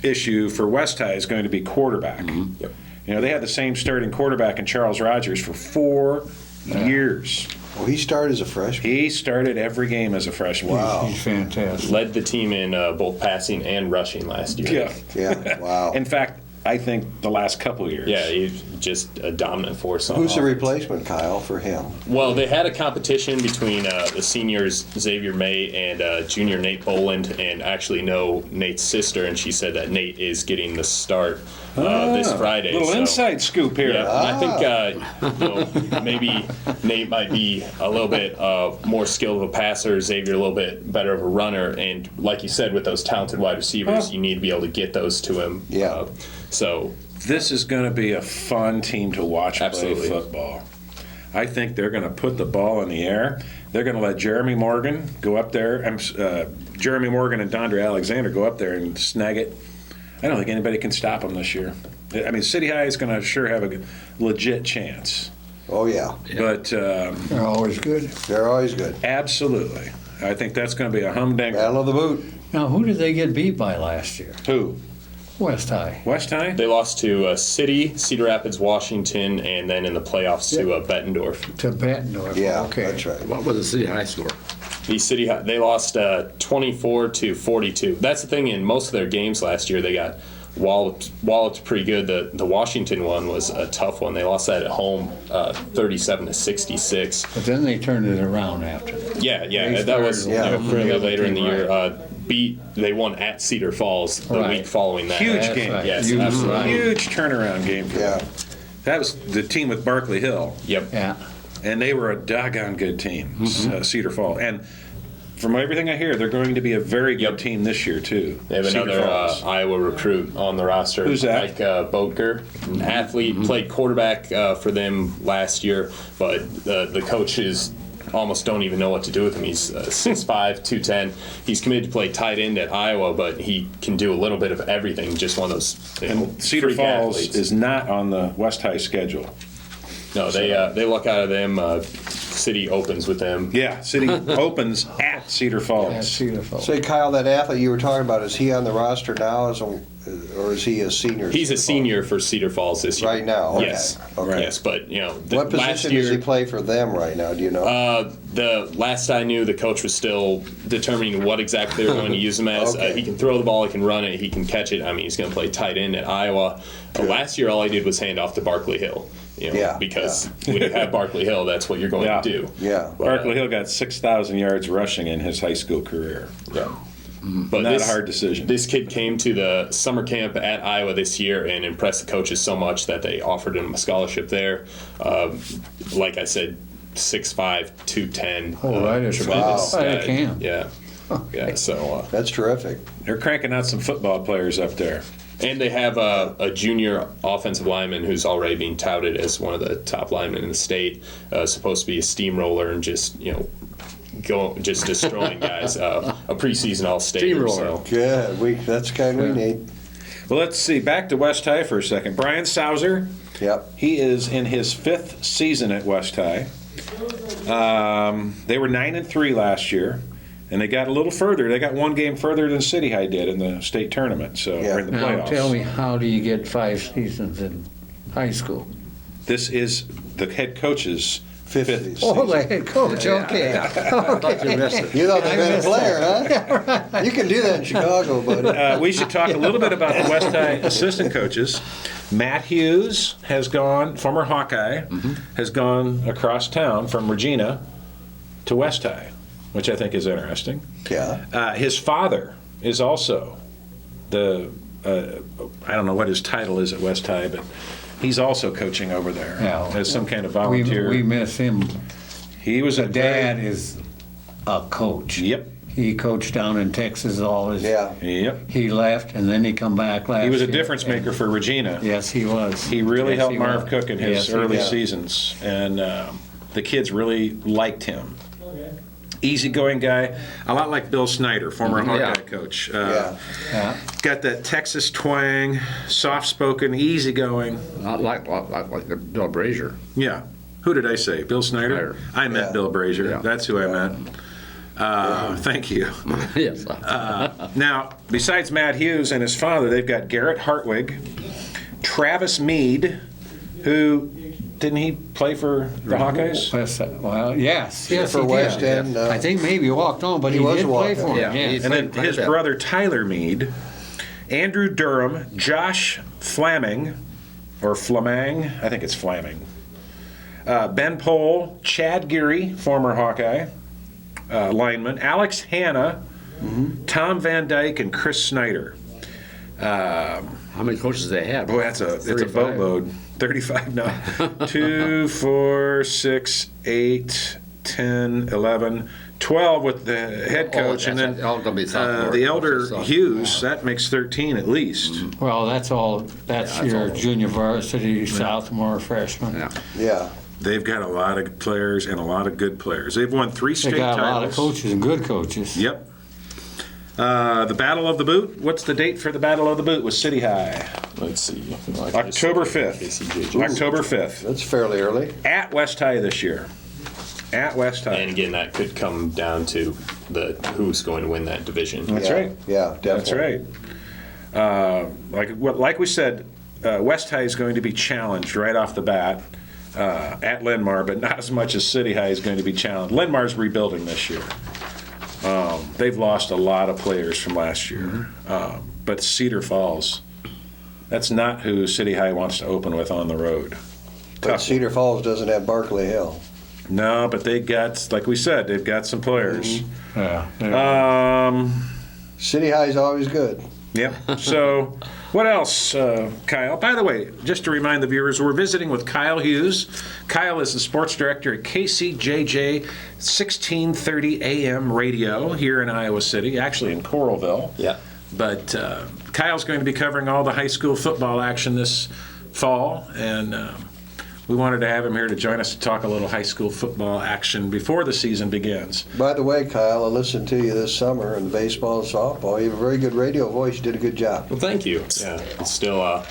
Speaker 1: issue for West High is going to be quarterback.
Speaker 3: Yep.
Speaker 1: You know, they had the same starting quarterback in Charles Rogers for 4 years.
Speaker 2: Well, he started as a freshman.
Speaker 1: He started every game as a freshman.
Speaker 2: Wow.
Speaker 5: He's fantastic.
Speaker 3: Led the team in both passing and rushing last year.
Speaker 1: Yeah.
Speaker 2: Yeah, wow.
Speaker 1: In fact, I think the last couple of years.
Speaker 3: Yeah, he's just a dominant force on
Speaker 2: Who's the
Speaker 3: offense.
Speaker 2: replacement, Kyle, for him?
Speaker 3: Well, they had a competition between the seniors Xavier May and junior Nate Boland, and actually know Nate's sister, and she said that Nate is getting the start this Friday.
Speaker 1: Little
Speaker 3: so-
Speaker 1: inside scoop here.
Speaker 3: Yeah, and I think maybe Nate might be a little bit more skilled of a passer, Xavier a little bit better of a runner, and like you said, with those talented wide receivers, you need to be able to get those to him.
Speaker 2: Yeah.
Speaker 3: So
Speaker 1: This is going to be a fun team to watch
Speaker 3: Absolutely.
Speaker 1: play football. I think they're going to put the ball in the air. They're going to let Jeremy Morgan go up there. Jeremy Morgan and Dondre Alexander go up there and snag it. I don't think anybody can stop them this year. I mean, City High is going to sure have a legit chance.
Speaker 2: Oh, yeah.
Speaker 1: But
Speaker 5: They're always good.
Speaker 2: They're always good.
Speaker 1: absolutely, I think that's going to be a humdinger.
Speaker 2: Battle of the boot.
Speaker 5: Now, who did they get beat by last year?
Speaker 1: Who?
Speaker 5: West High.
Speaker 1: West High?
Speaker 3: they lost to City, Cedar Rapids, Washington, and then in the playoffs to Bettendorf.
Speaker 5: To Bettendorf.
Speaker 2: Yeah,
Speaker 5: Okay.
Speaker 2: that's right.
Speaker 4: What was the City High score?
Speaker 3: The City High, they lost 24-42. That's the thing. In most of their games last year, they got walloped pretty good. The Washington one was a tough one. They lost that at home, 37-66.
Speaker 5: But then they turned it around after that.
Speaker 3: Yeah,
Speaker 5: They
Speaker 3: that was
Speaker 5: started
Speaker 2: yeah,
Speaker 3: fairly
Speaker 5: the other
Speaker 3: later in the
Speaker 5: team,
Speaker 3: year. They won at Cedar Falls the
Speaker 5: Right.
Speaker 3: week following that.
Speaker 1: Huge
Speaker 5: That's
Speaker 1: game.
Speaker 5: right.
Speaker 3: Yes,
Speaker 5: You-
Speaker 3: absolutely.
Speaker 1: Huge turnaround game for them.
Speaker 2: Yeah.
Speaker 1: That was the team with Barkley Hill.
Speaker 3: Yep.
Speaker 5: Yeah.
Speaker 1: And they were a doggone good team, Cedar Falls. And from everything I hear, they're going to be a very good team this year, too.
Speaker 3: They have
Speaker 1: Cedar
Speaker 3: another
Speaker 1: Falls.
Speaker 3: Iowa recruit on the roster.
Speaker 1: Who's that?
Speaker 3: Mike Boatger, an athlete, played quarterback for them last year, but the coaches almost don't even know what to do with him. He's 6'5", 210. He's committed to play tight end at Iowa, but he can do a little bit of everything. Just one of those
Speaker 1: And Cedar
Speaker 3: freak
Speaker 1: Falls
Speaker 3: athletes.
Speaker 1: is not on the West High schedule.
Speaker 3: No, they look out of them. City opens with them.
Speaker 1: Yeah, City opens at Cedar
Speaker 5: At
Speaker 1: Falls.
Speaker 5: Cedar Falls.
Speaker 2: Say, Kyle, that athlete you were talking about, is he on the roster now, or is he a senior?
Speaker 3: He's a senior for Cedar Falls this year.
Speaker 2: Right now, okay.
Speaker 3: Yes.
Speaker 2: Okay.
Speaker 3: Yes, but
Speaker 2: What
Speaker 3: last
Speaker 2: position
Speaker 3: year
Speaker 2: does he play for them right now? Do you know?
Speaker 3: the last I knew, the coach was still determining what exactly they were going to use him as.
Speaker 2: Okay.
Speaker 3: He can throw the ball, he can run it, he can catch it. I mean, he's going to play tight end at Iowa. Last year, all I did was hand off to Barkley Hill.
Speaker 2: Yeah,
Speaker 3: Because when you have Barkley Hill, that's what you're going
Speaker 1: Yeah.
Speaker 3: to do.
Speaker 2: Yeah.
Speaker 3: But,
Speaker 1: Barkley Hill got 6,000 yards rushing in his high school career.
Speaker 3: Yeah. But
Speaker 1: Not a hard decision.
Speaker 3: This kid came to the summer camp at Iowa this year and impressed the coaches so much that they offered him a scholarship there. Like I said, 6'5", 210.
Speaker 5: Oh, right at
Speaker 3: tremendous
Speaker 5: wow. Right
Speaker 3: guy.
Speaker 5: at camp.
Speaker 3: Yeah. Yeah, so
Speaker 2: That's terrific.
Speaker 1: They're cranking out some football players up there.
Speaker 3: and they have a junior offensive lineman who's already being touted as one of the top linemen in the state, supposed to be a steamroller and just destroying guys. A preseason All-State.
Speaker 4: Steamroller.
Speaker 3: So.
Speaker 2: Good. That's the kind we need.
Speaker 1: Well, let's see. Back to West High for a second. Brian Sauser,
Speaker 2: Yep.
Speaker 1: he is in his 5th season at West High. They were 9-3 last year, and they got a little further. They got one game further than City High did in the state tournament, so
Speaker 2: Yeah.
Speaker 1: or in the
Speaker 5: Now
Speaker 1: playoffs.
Speaker 5: tell me, how do you get 5 seasons in high school?
Speaker 1: This is the head coach's
Speaker 2: 5th
Speaker 1: 5th
Speaker 2: season.
Speaker 5: Oh, the head coach, okay.
Speaker 4: Thought you missed it.
Speaker 2: You thought they been a player, huh? You can do that in Chicago, buddy.
Speaker 1: We should talk a little bit about the West High assistant coaches. Matt Hughes has gone, former Hawkeye, has gone across town from Regina to West High, which I think is interesting.
Speaker 2: Yeah.
Speaker 1: His father is also I don't know what his title is at West High, but he's also coaching over there
Speaker 5: Yeah.
Speaker 1: as some kind of volunteer.
Speaker 5: We miss him.
Speaker 1: He was a
Speaker 5: Dad is a coach.
Speaker 1: Yep.
Speaker 5: He coached down in Texas all his.
Speaker 2: Yeah.
Speaker 1: Yep.
Speaker 5: He left and then he come back last
Speaker 1: He was a
Speaker 5: year.
Speaker 1: difference maker for Regina.
Speaker 5: Yes, he was.
Speaker 1: He really
Speaker 5: Yes,
Speaker 1: helped
Speaker 5: he
Speaker 1: Marv
Speaker 5: was.
Speaker 1: Cook in his
Speaker 5: Yes, he
Speaker 1: early
Speaker 5: did.
Speaker 1: seasons, and The kids really liked him. Easygoing guy, a lot like Bill Snyder, former Hawkeye coach.
Speaker 2: Yeah.
Speaker 1: Got that Texas twang, soft-spoken, easygoing.
Speaker 4: Not like Bill Brazier.
Speaker 1: Yeah. Who did I say? Bill Snyder? I meant
Speaker 2: Yeah.
Speaker 1: Bill Brazier.
Speaker 4: Yeah.
Speaker 1: That's who I meant. Thank you.
Speaker 4: Yes.
Speaker 1: Now, besides Matt Hughes and his father, they've got Garrett Hartwig, Travis Mead, who didn't he play for the Hawkeyes?
Speaker 5: Well, yes,
Speaker 2: For
Speaker 5: he
Speaker 2: West
Speaker 5: did.
Speaker 2: End,
Speaker 5: I think maybe he walked on, but he
Speaker 2: was
Speaker 5: did
Speaker 2: a
Speaker 5: play
Speaker 2: walk-on.
Speaker 5: for him.
Speaker 4: Yeah.
Speaker 5: Yes.
Speaker 1: And then
Speaker 4: Quite a
Speaker 1: his
Speaker 4: bit.
Speaker 1: brother Tyler Mead, Andrew Durham, Josh Flaming, or Flamang, I think it's Flaming, Ben Pohl, Chad Geary, former Hawkeye lineman, Alex Hanna, Tom Van Dyke, and Chris Snyder.
Speaker 4: How many coaches they have?
Speaker 1: Boy, it's a
Speaker 4: 35.
Speaker 1: boatload. 35 now. 2, 4, 6, 8, 10, 11, 12 with the head coach, and then
Speaker 4: all gonna be sophomore
Speaker 1: the elder
Speaker 4: coaches, so-
Speaker 1: Hughes. That makes 13 at least.
Speaker 5: Well, that's all. That's
Speaker 4: that's
Speaker 5: your
Speaker 4: all.
Speaker 5: junior varsity, sophomore, freshman.
Speaker 4: Yeah.
Speaker 2: Yeah.
Speaker 1: They've got a lot of players and a lot of good players. They've won 3
Speaker 5: They
Speaker 1: state
Speaker 5: got a
Speaker 1: titles.
Speaker 5: lot of coaches and good coaches.
Speaker 1: Yep. The Battle of the Boot. What's the date for the Battle of the Boot with City High?
Speaker 3: Let's see.
Speaker 1: October 5th.
Speaker 3: KCJJ.
Speaker 1: October 5th.
Speaker 2: That's fairly early.
Speaker 1: At West High this year. At West High.
Speaker 3: And again, that could come down to the who's going to win that division.
Speaker 1: That's
Speaker 2: Yeah.
Speaker 1: right.
Speaker 2: Yeah, definitely.
Speaker 1: That's right. Like we said, West High is going to be challenged right off the bat at Linn-Mar, but not as much as City High is going to be challenged. Linn-Mar's rebuilding this year. They've lost a lot of players from last year. But Cedar Falls, that's not who City High wants to open with on the road.
Speaker 2: But
Speaker 1: Tough.
Speaker 2: Cedar Falls doesn't have Barkley Hill.
Speaker 1: No, but they got, like we said, they've got some players.
Speaker 5: Yeah.
Speaker 2: City High's always good.
Speaker 1: Yep. So, what else, Kyle? By the way, just to remind the viewers, we're visiting with Kyle Hughes. Kyle is the sports director at KCJJ 1630 AM radio here in Iowa City, actually in Coralville.
Speaker 3: Yeah.
Speaker 1: But Kyle's going to be covering all the high school football action this fall, and we wanted to have him here to join us to talk a little high school football action before the season begins.
Speaker 2: By the way, Kyle, I listened to you this summer in baseball and softball. You have a very good radio voice. You did a good job.
Speaker 3: Well, thank you. Yeah. It's still,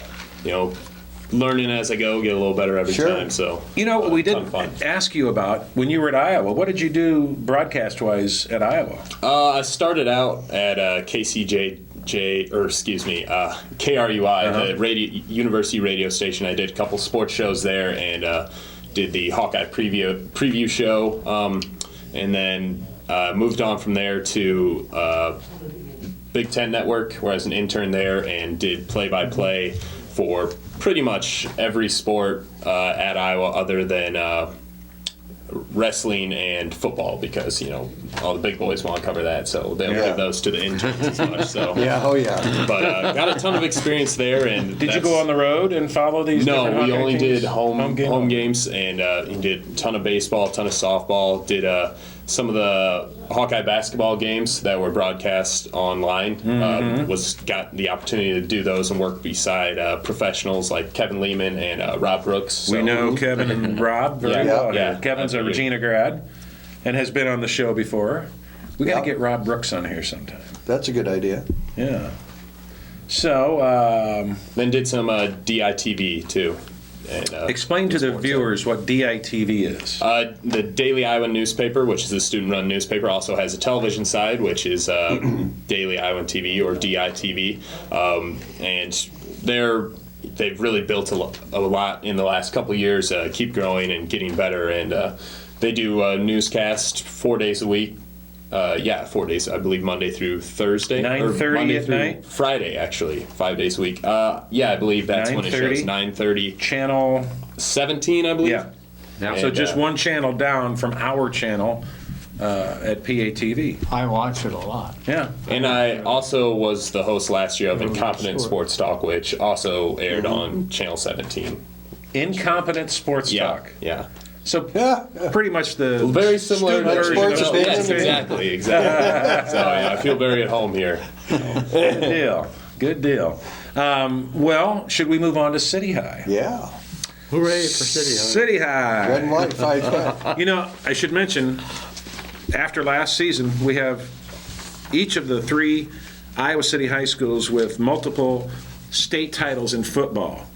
Speaker 3: learning as I go, get a little better every
Speaker 2: Sure.
Speaker 3: time. So,
Speaker 1: You know, we
Speaker 3: ton
Speaker 1: didn't
Speaker 3: of fun.
Speaker 1: ask you about when you were at Iowa. What did you do broadcast-wise at Iowa?
Speaker 3: I started out at KCJJ, KRUI, the university radio station. I did a couple sports shows there and did the Hawkeye preview show, and then moved on from there to Big Ten Network, where I was an intern there and did play-by-play for pretty much every sport at Iowa other than wrestling and football, because all the big boys want to cover that, so they'll
Speaker 2: Yeah.
Speaker 3: give those to the interns as much. So
Speaker 2: Yeah, oh yeah.
Speaker 3: but got a ton of experience there. And
Speaker 1: Did you go on the road and follow these?
Speaker 3: No,
Speaker 1: different
Speaker 3: we
Speaker 1: Hawkeye
Speaker 3: only
Speaker 1: teams?
Speaker 3: did home
Speaker 1: game?
Speaker 3: games, and he did a ton of baseball, a ton of softball. Did some of the Hawkeye basketball games that were broadcast online. Got the opportunity to do those and work beside professionals like Kevin Lehman and Rob Brooks.
Speaker 1: We
Speaker 3: So-
Speaker 1: know Kevin and Rob very
Speaker 3: Yeah,
Speaker 1: well.
Speaker 3: yeah,
Speaker 1: Kevin's a
Speaker 3: absolutely.
Speaker 1: Regina grad and has been on the show before. We got to
Speaker 2: Yeah.
Speaker 1: get Rob Brooks on here sometime.
Speaker 2: That's a good idea.
Speaker 1: Yeah. So,
Speaker 3: Then did some DITV too. And,
Speaker 1: explain to the viewers what DITV is.
Speaker 3: The Daily Iowa newspaper, which is a student-run newspaper, also has a television side, which is Daily Iowa TV or DITV, and they've really built a lot in the last couple of years. Keep growing and getting better, and they do a newscast 4 days a week. 4 days, I believe, Monday through Thursday.
Speaker 1: 9:30
Speaker 3: Monday
Speaker 1: at
Speaker 3: through
Speaker 1: night?
Speaker 3: Friday, actually, 5 days a week. I believe that's when it
Speaker 1: 9:30?
Speaker 3: shows. 9:30,
Speaker 1: Channel,
Speaker 3: 17, I believe.
Speaker 1: yeah.
Speaker 4: Yeah.
Speaker 1: So
Speaker 3: And,
Speaker 1: just one channel down from our channel at PATV.
Speaker 5: I watch it a lot.
Speaker 1: Yeah.
Speaker 3: And I also was the host last year of Incompetent Sports Talk, which also aired on Channel 17.
Speaker 1: Incompetent Sports
Speaker 3: Yeah,
Speaker 1: Talk.
Speaker 3: yeah.
Speaker 1: So
Speaker 2: Yeah.
Speaker 1: pretty much the
Speaker 3: Very similar
Speaker 1: student
Speaker 2: Like
Speaker 1: version
Speaker 2: sports
Speaker 1: of
Speaker 2: opinion.
Speaker 3: Yes, exactly. So yeah, I feel very at home here.
Speaker 1: Good deal. Good deal. Well, should we move on to City High?
Speaker 2: Yeah.
Speaker 4: Hooray for City High.
Speaker 1: City High.
Speaker 2: Red and white, 5-10.
Speaker 1: You know, I should mention, after last season, we have each of the 3 Iowa City high schools with multiple state titles in football.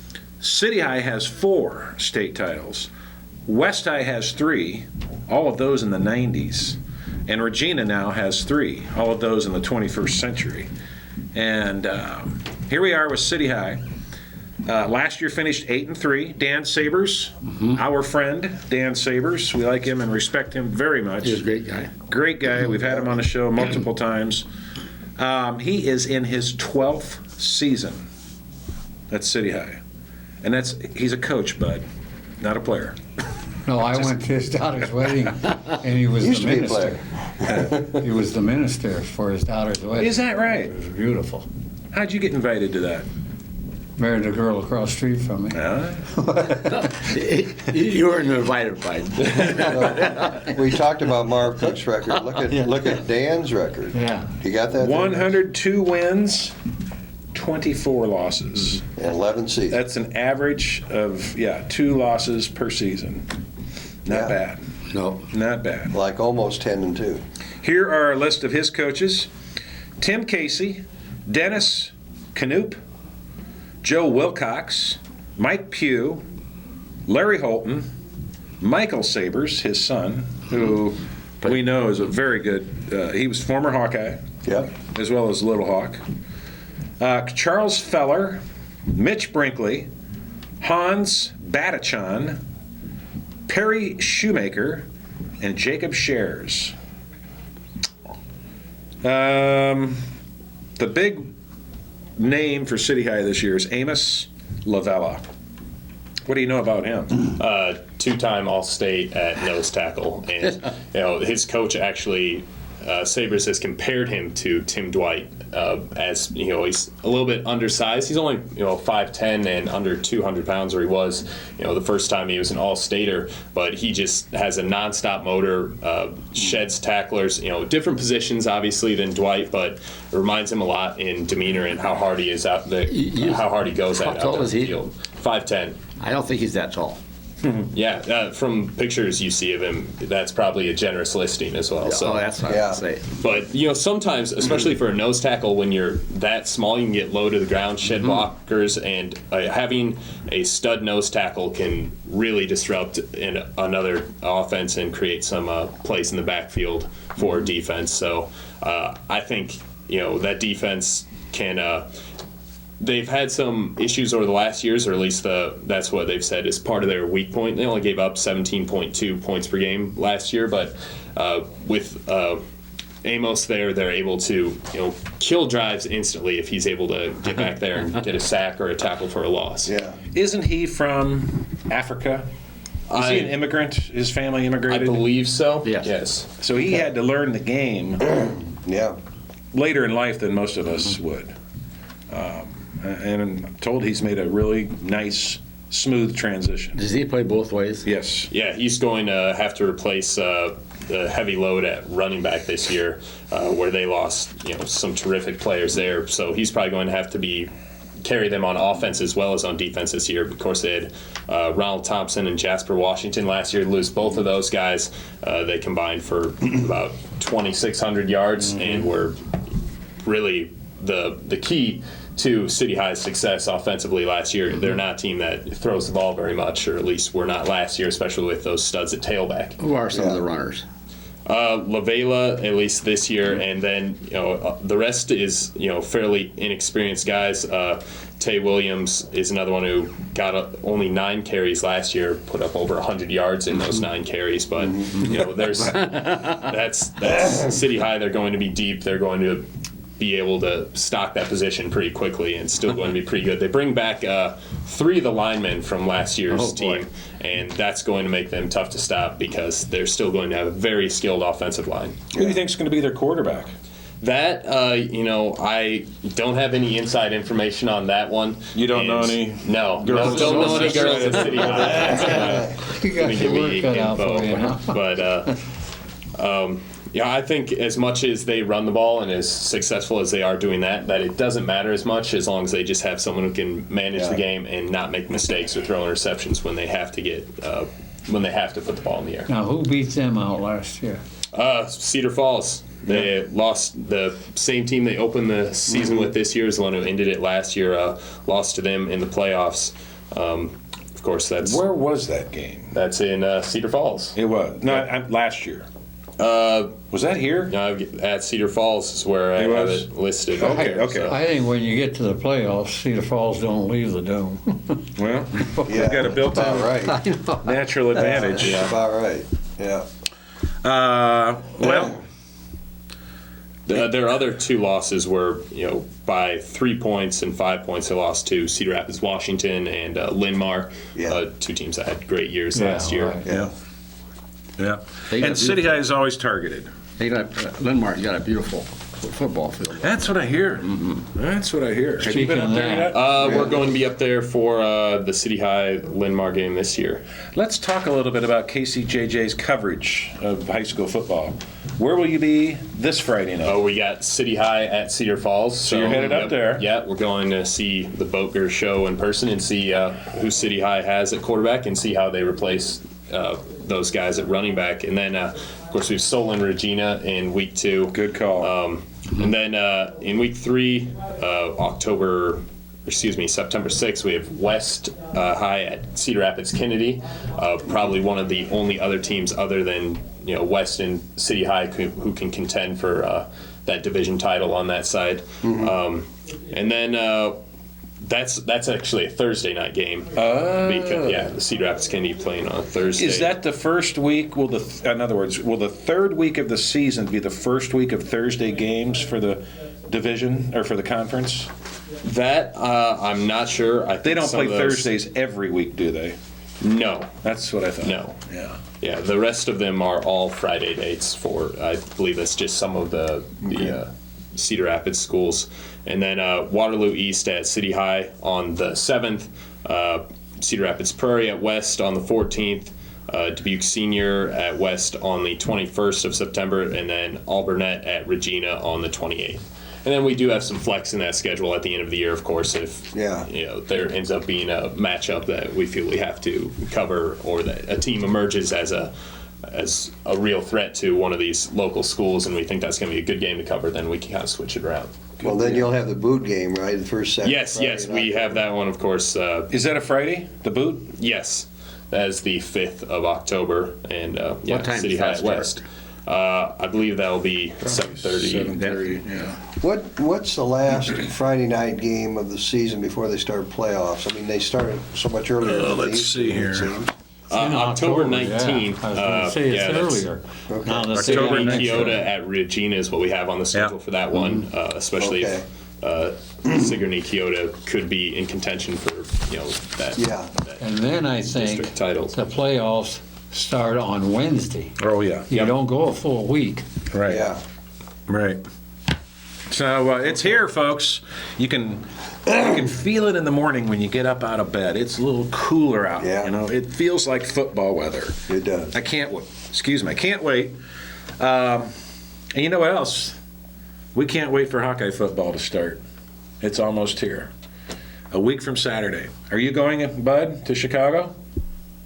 Speaker 1: City High has 4 state titles. West High has 3, all of those in the 90s. And Regina now has 3, all of those in the 21st century. And here we are with City High. Last year finished 8-3. Dan Sabers, our friend Dan Sabers. We like him and respect him very much.
Speaker 4: He's a great guy.
Speaker 1: Great guy. We've had him on the show multiple times. He is in his 12th season at City High. And he's a coach, bud, not a player.
Speaker 5: No, I went to his daughter's wedding, and he was
Speaker 2: Used
Speaker 5: the
Speaker 2: to be a
Speaker 5: minister. He was the minister for his daughter's wedding.
Speaker 1: Is that right?
Speaker 5: It was beautiful.
Speaker 1: How'd you get invited to that?
Speaker 5: Married a girl across the street from me.
Speaker 4: You weren't invited, by.
Speaker 2: We talked about Marv Cook's record. Look at Dan's record.
Speaker 5: Yeah.
Speaker 2: You got that?
Speaker 1: 102 wins, 24 losses.
Speaker 2: And 11 seasons.
Speaker 1: That's an average of, 2 losses per season. Not
Speaker 2: Yeah.
Speaker 1: bad.
Speaker 4: No.
Speaker 1: Not bad.
Speaker 2: Like almost 10-2.
Speaker 1: Here are a list of his coaches: Tim Casey, Dennis Canoop, Joe Wilcox, Mike Pugh, Larry Holton, Michael Sabers, his son, who we know is a very good, he was former Hawkeye,
Speaker 2: Yep.
Speaker 1: as well as Little Hawk. Charles Feller, Mitch Brinkley, Hans Batachon, Perry Shoemaker, and Jacob Shares. The big name for City High this year is Amos Lavella. What do you know about him?
Speaker 3: 2-time All-State at nose tackle, and his coach actually, Sabres has compared him to Tim Dwight, as he's a little bit undersized. He's only 5'10" and under 200 pounds, or he was the first time he was an All-Stater, but he just has a nonstop motor, sheds tacklers, different positions obviously than Dwight, but it reminds him a lot in demeanor and how hard he is out there, how hard he goes
Speaker 4: How
Speaker 3: out
Speaker 4: tall
Speaker 3: there
Speaker 4: is
Speaker 3: in
Speaker 4: he?
Speaker 3: the field. 5'10".
Speaker 4: I don't think he's that tall.
Speaker 3: Yeah, from pictures you see of him, that's probably a generous listing as well. So,
Speaker 4: That's what
Speaker 2: Yeah.
Speaker 4: I say.
Speaker 3: but sometimes, especially for a nose tackle, when you're that small, you can get low to the ground, shed blockers, and having a stud nose tackle can really disrupt another offense and create some plays in the backfield for defense. So I think that defense can. They've had some issues over the last years, or at least that's what they've said is part of their weak point. They only gave up 17.2 points per game last year, but with Amos there, they're able to kill drives instantly if he's able to get back there and get a sack or a tackle for a loss.
Speaker 2: Yeah.
Speaker 1: Isn't he from Africa? Is he an immigrant? His family
Speaker 3: I
Speaker 1: immigrated?
Speaker 3: believe so.
Speaker 4: Yes.
Speaker 1: So he had to learn the game
Speaker 2: Yeah.
Speaker 1: later in life than most of us would. And I'm told he's made a really nice, smooth transition.
Speaker 4: Does he play both ways?
Speaker 1: Yes.
Speaker 3: Yeah, he's going to have to replace the heavy load at running back this year, where they lost some terrific players there. So he's probably going to have to carry them on offense as well as on defense this year. Of course, they had Ronald Thompson and Jasper Washington last year. Lose both of those guys. They combined for about 2,600 yards and were really the key to City High's success offensively last year. They're not a team that throws the ball very much, or at least were not last year, especially with those studs at tailback.
Speaker 4: Who are some of the runners?
Speaker 3: Lavela, at least this year, and then the rest is fairly inexperienced guys. Tay Williams is another one who got only 9 carries last year, put up over 100 yards in those 9 carries. But there's that's City High. They're going to be deep. They're going to be able to stock that position pretty quickly and still going to be pretty good. They bring back 3 of the linemen from last year's team, and that's going to make them tough to stop because they're still going to have a very skilled offensive line.
Speaker 1: Who do you think is going to be their quarterback?
Speaker 3: That, I don't have any inside information on that one.
Speaker 1: You don't know any
Speaker 3: No,
Speaker 1: girls
Speaker 3: don't know
Speaker 1: at
Speaker 3: any
Speaker 1: City
Speaker 3: girls at City High.
Speaker 5: You got your work cut out for you, huh?
Speaker 3: But Yeah, I think as much as they run the ball and as successful as they are doing that it doesn't matter as much as long as they just have someone who can manage the game and not make mistakes or throw interceptions when they have to put the ball in the air.
Speaker 5: Now, who beat them out last year?
Speaker 3: Cedar Falls. They lost. The same team they opened the season with this year is the one who ended it last year. Lost to them in the playoffs. Of course,
Speaker 1: Where was that game?
Speaker 3: that's in Cedar Falls.
Speaker 1: It was. No, last year. Was that here?
Speaker 3: At Cedar Falls is where I have it listed.
Speaker 1: Okay.
Speaker 5: I think when you get to the playoffs, Cedar Falls don't leave the dome.
Speaker 1: Well,
Speaker 2: Yeah,
Speaker 1: we've got a built-in
Speaker 2: right.
Speaker 1: natural advantage.
Speaker 2: That's about right. Yeah.
Speaker 1: Well,
Speaker 3: Their other two losses were, by 3 points and 5 points. They lost to Cedar Rapids, Washington, and Linmar.
Speaker 2: Yeah.
Speaker 3: Two teams that had great years last year.
Speaker 5: Right.
Speaker 2: Yeah.
Speaker 1: yeah.
Speaker 4: They got
Speaker 1: And City High is always targeted.
Speaker 4: They got Lindmark's got a beautiful football field.
Speaker 1: That's what I hear. That's what I hear. Have you been
Speaker 5: Speaking
Speaker 1: up
Speaker 5: of
Speaker 1: there
Speaker 5: that,
Speaker 1: yet?
Speaker 3: We're going to be up there for the City High Linmar game this year.
Speaker 1: Let's talk a little bit about KCJJ's coverage of high school football. Where will you be this Friday night?
Speaker 3: We got City High at Cedar Falls. So
Speaker 1: you're headed up there.
Speaker 3: Yeah, we're going to see the Boatger show in person and see who City High has at quarterback and see how they replace those guys at running back. And then, of course, we have Solon Regina in week 2.
Speaker 1: Good call.
Speaker 3: And then in week 3, September 6th, we have West High at Cedar Rapids Kennedy. Probably one of the only other teams other than West and City High who can contend for that division title on that side. And then that's actually a Thursday night game. Because, the Cedar Rapids Kennedy playing on Thursday.
Speaker 1: Is that the first week? In other words, will the third week of the season be the first week of Thursday games for the division or for the conference?
Speaker 3: That I'm not sure. I think
Speaker 1: They don't
Speaker 3: some
Speaker 1: play
Speaker 3: of those-
Speaker 1: Thursdays every week, do they?
Speaker 3: No.
Speaker 1: That's what I thought.
Speaker 3: No.
Speaker 1: Yeah.
Speaker 3: Yeah, the rest of them are all Friday dates for, I believe that's just some of the Cedar Rapids schools. And then Waterloo East at City High on the 7th, Cedar Rapids Prairie at West on the 14th, Dubuque Senior at West on the 21st of September, and then Alburnett at Regina on the 28th. And then we do have some flex in that schedule at the end of the year, of course, if there ends up being a matchup that we feel we have to cover, or that a team emerges as a real threat to one of these local schools, and we think that's going to be a good game to cover, then we can kind of switch it around.
Speaker 2: Well, then you'll have the boot game, right? The first, second.
Speaker 3: Yes,
Speaker 2: Friday
Speaker 3: we
Speaker 2: night.
Speaker 3: have that one, of course.
Speaker 1: Is that a Friday? The boot?
Speaker 3: Yes, that is the 5th of October, and
Speaker 4: What time
Speaker 3: City
Speaker 4: does
Speaker 3: High
Speaker 4: that
Speaker 3: at
Speaker 4: start?
Speaker 3: West. I believe that will be 7:30.
Speaker 1: 7:30. Yeah.
Speaker 2: What's the last Friday night game of the season before they start playoffs? I mean, they started so much earlier. than
Speaker 1: let's
Speaker 2: these,
Speaker 1: see
Speaker 2: it
Speaker 1: here.
Speaker 2: seems.
Speaker 3: October
Speaker 5: yeah.
Speaker 3: 19th.
Speaker 5: I was going to say it's
Speaker 3: that's
Speaker 5: earlier.
Speaker 2: Okay.
Speaker 5: Now the
Speaker 1: October
Speaker 5: city-
Speaker 1: 19th.
Speaker 3: Kyoto at Regina is what we have on the schedule
Speaker 1: Yeah.
Speaker 3: for that one, especially
Speaker 2: Okay.
Speaker 3: if Sigourney Kyoto could be in contention for that,
Speaker 2: Yeah.
Speaker 3: that
Speaker 5: And then I think
Speaker 3: district titles.
Speaker 5: the playoffs start on Wednesday.
Speaker 1: Oh, yeah.
Speaker 5: You don't go a full week.
Speaker 1: Right.
Speaker 2: Yeah.
Speaker 1: Right. So it's here, folks. You can feel it in the morning when you get up out of bed. It's a little cooler out.
Speaker 2: Yeah.
Speaker 1: It feels like football weather.
Speaker 2: It does.
Speaker 1: I can't wait. Excuse me. I can't wait. And you know what else? We can't wait for Hawkeye football to start. It's almost here. A week from Saturday. Are you going, Bud, to Chicago?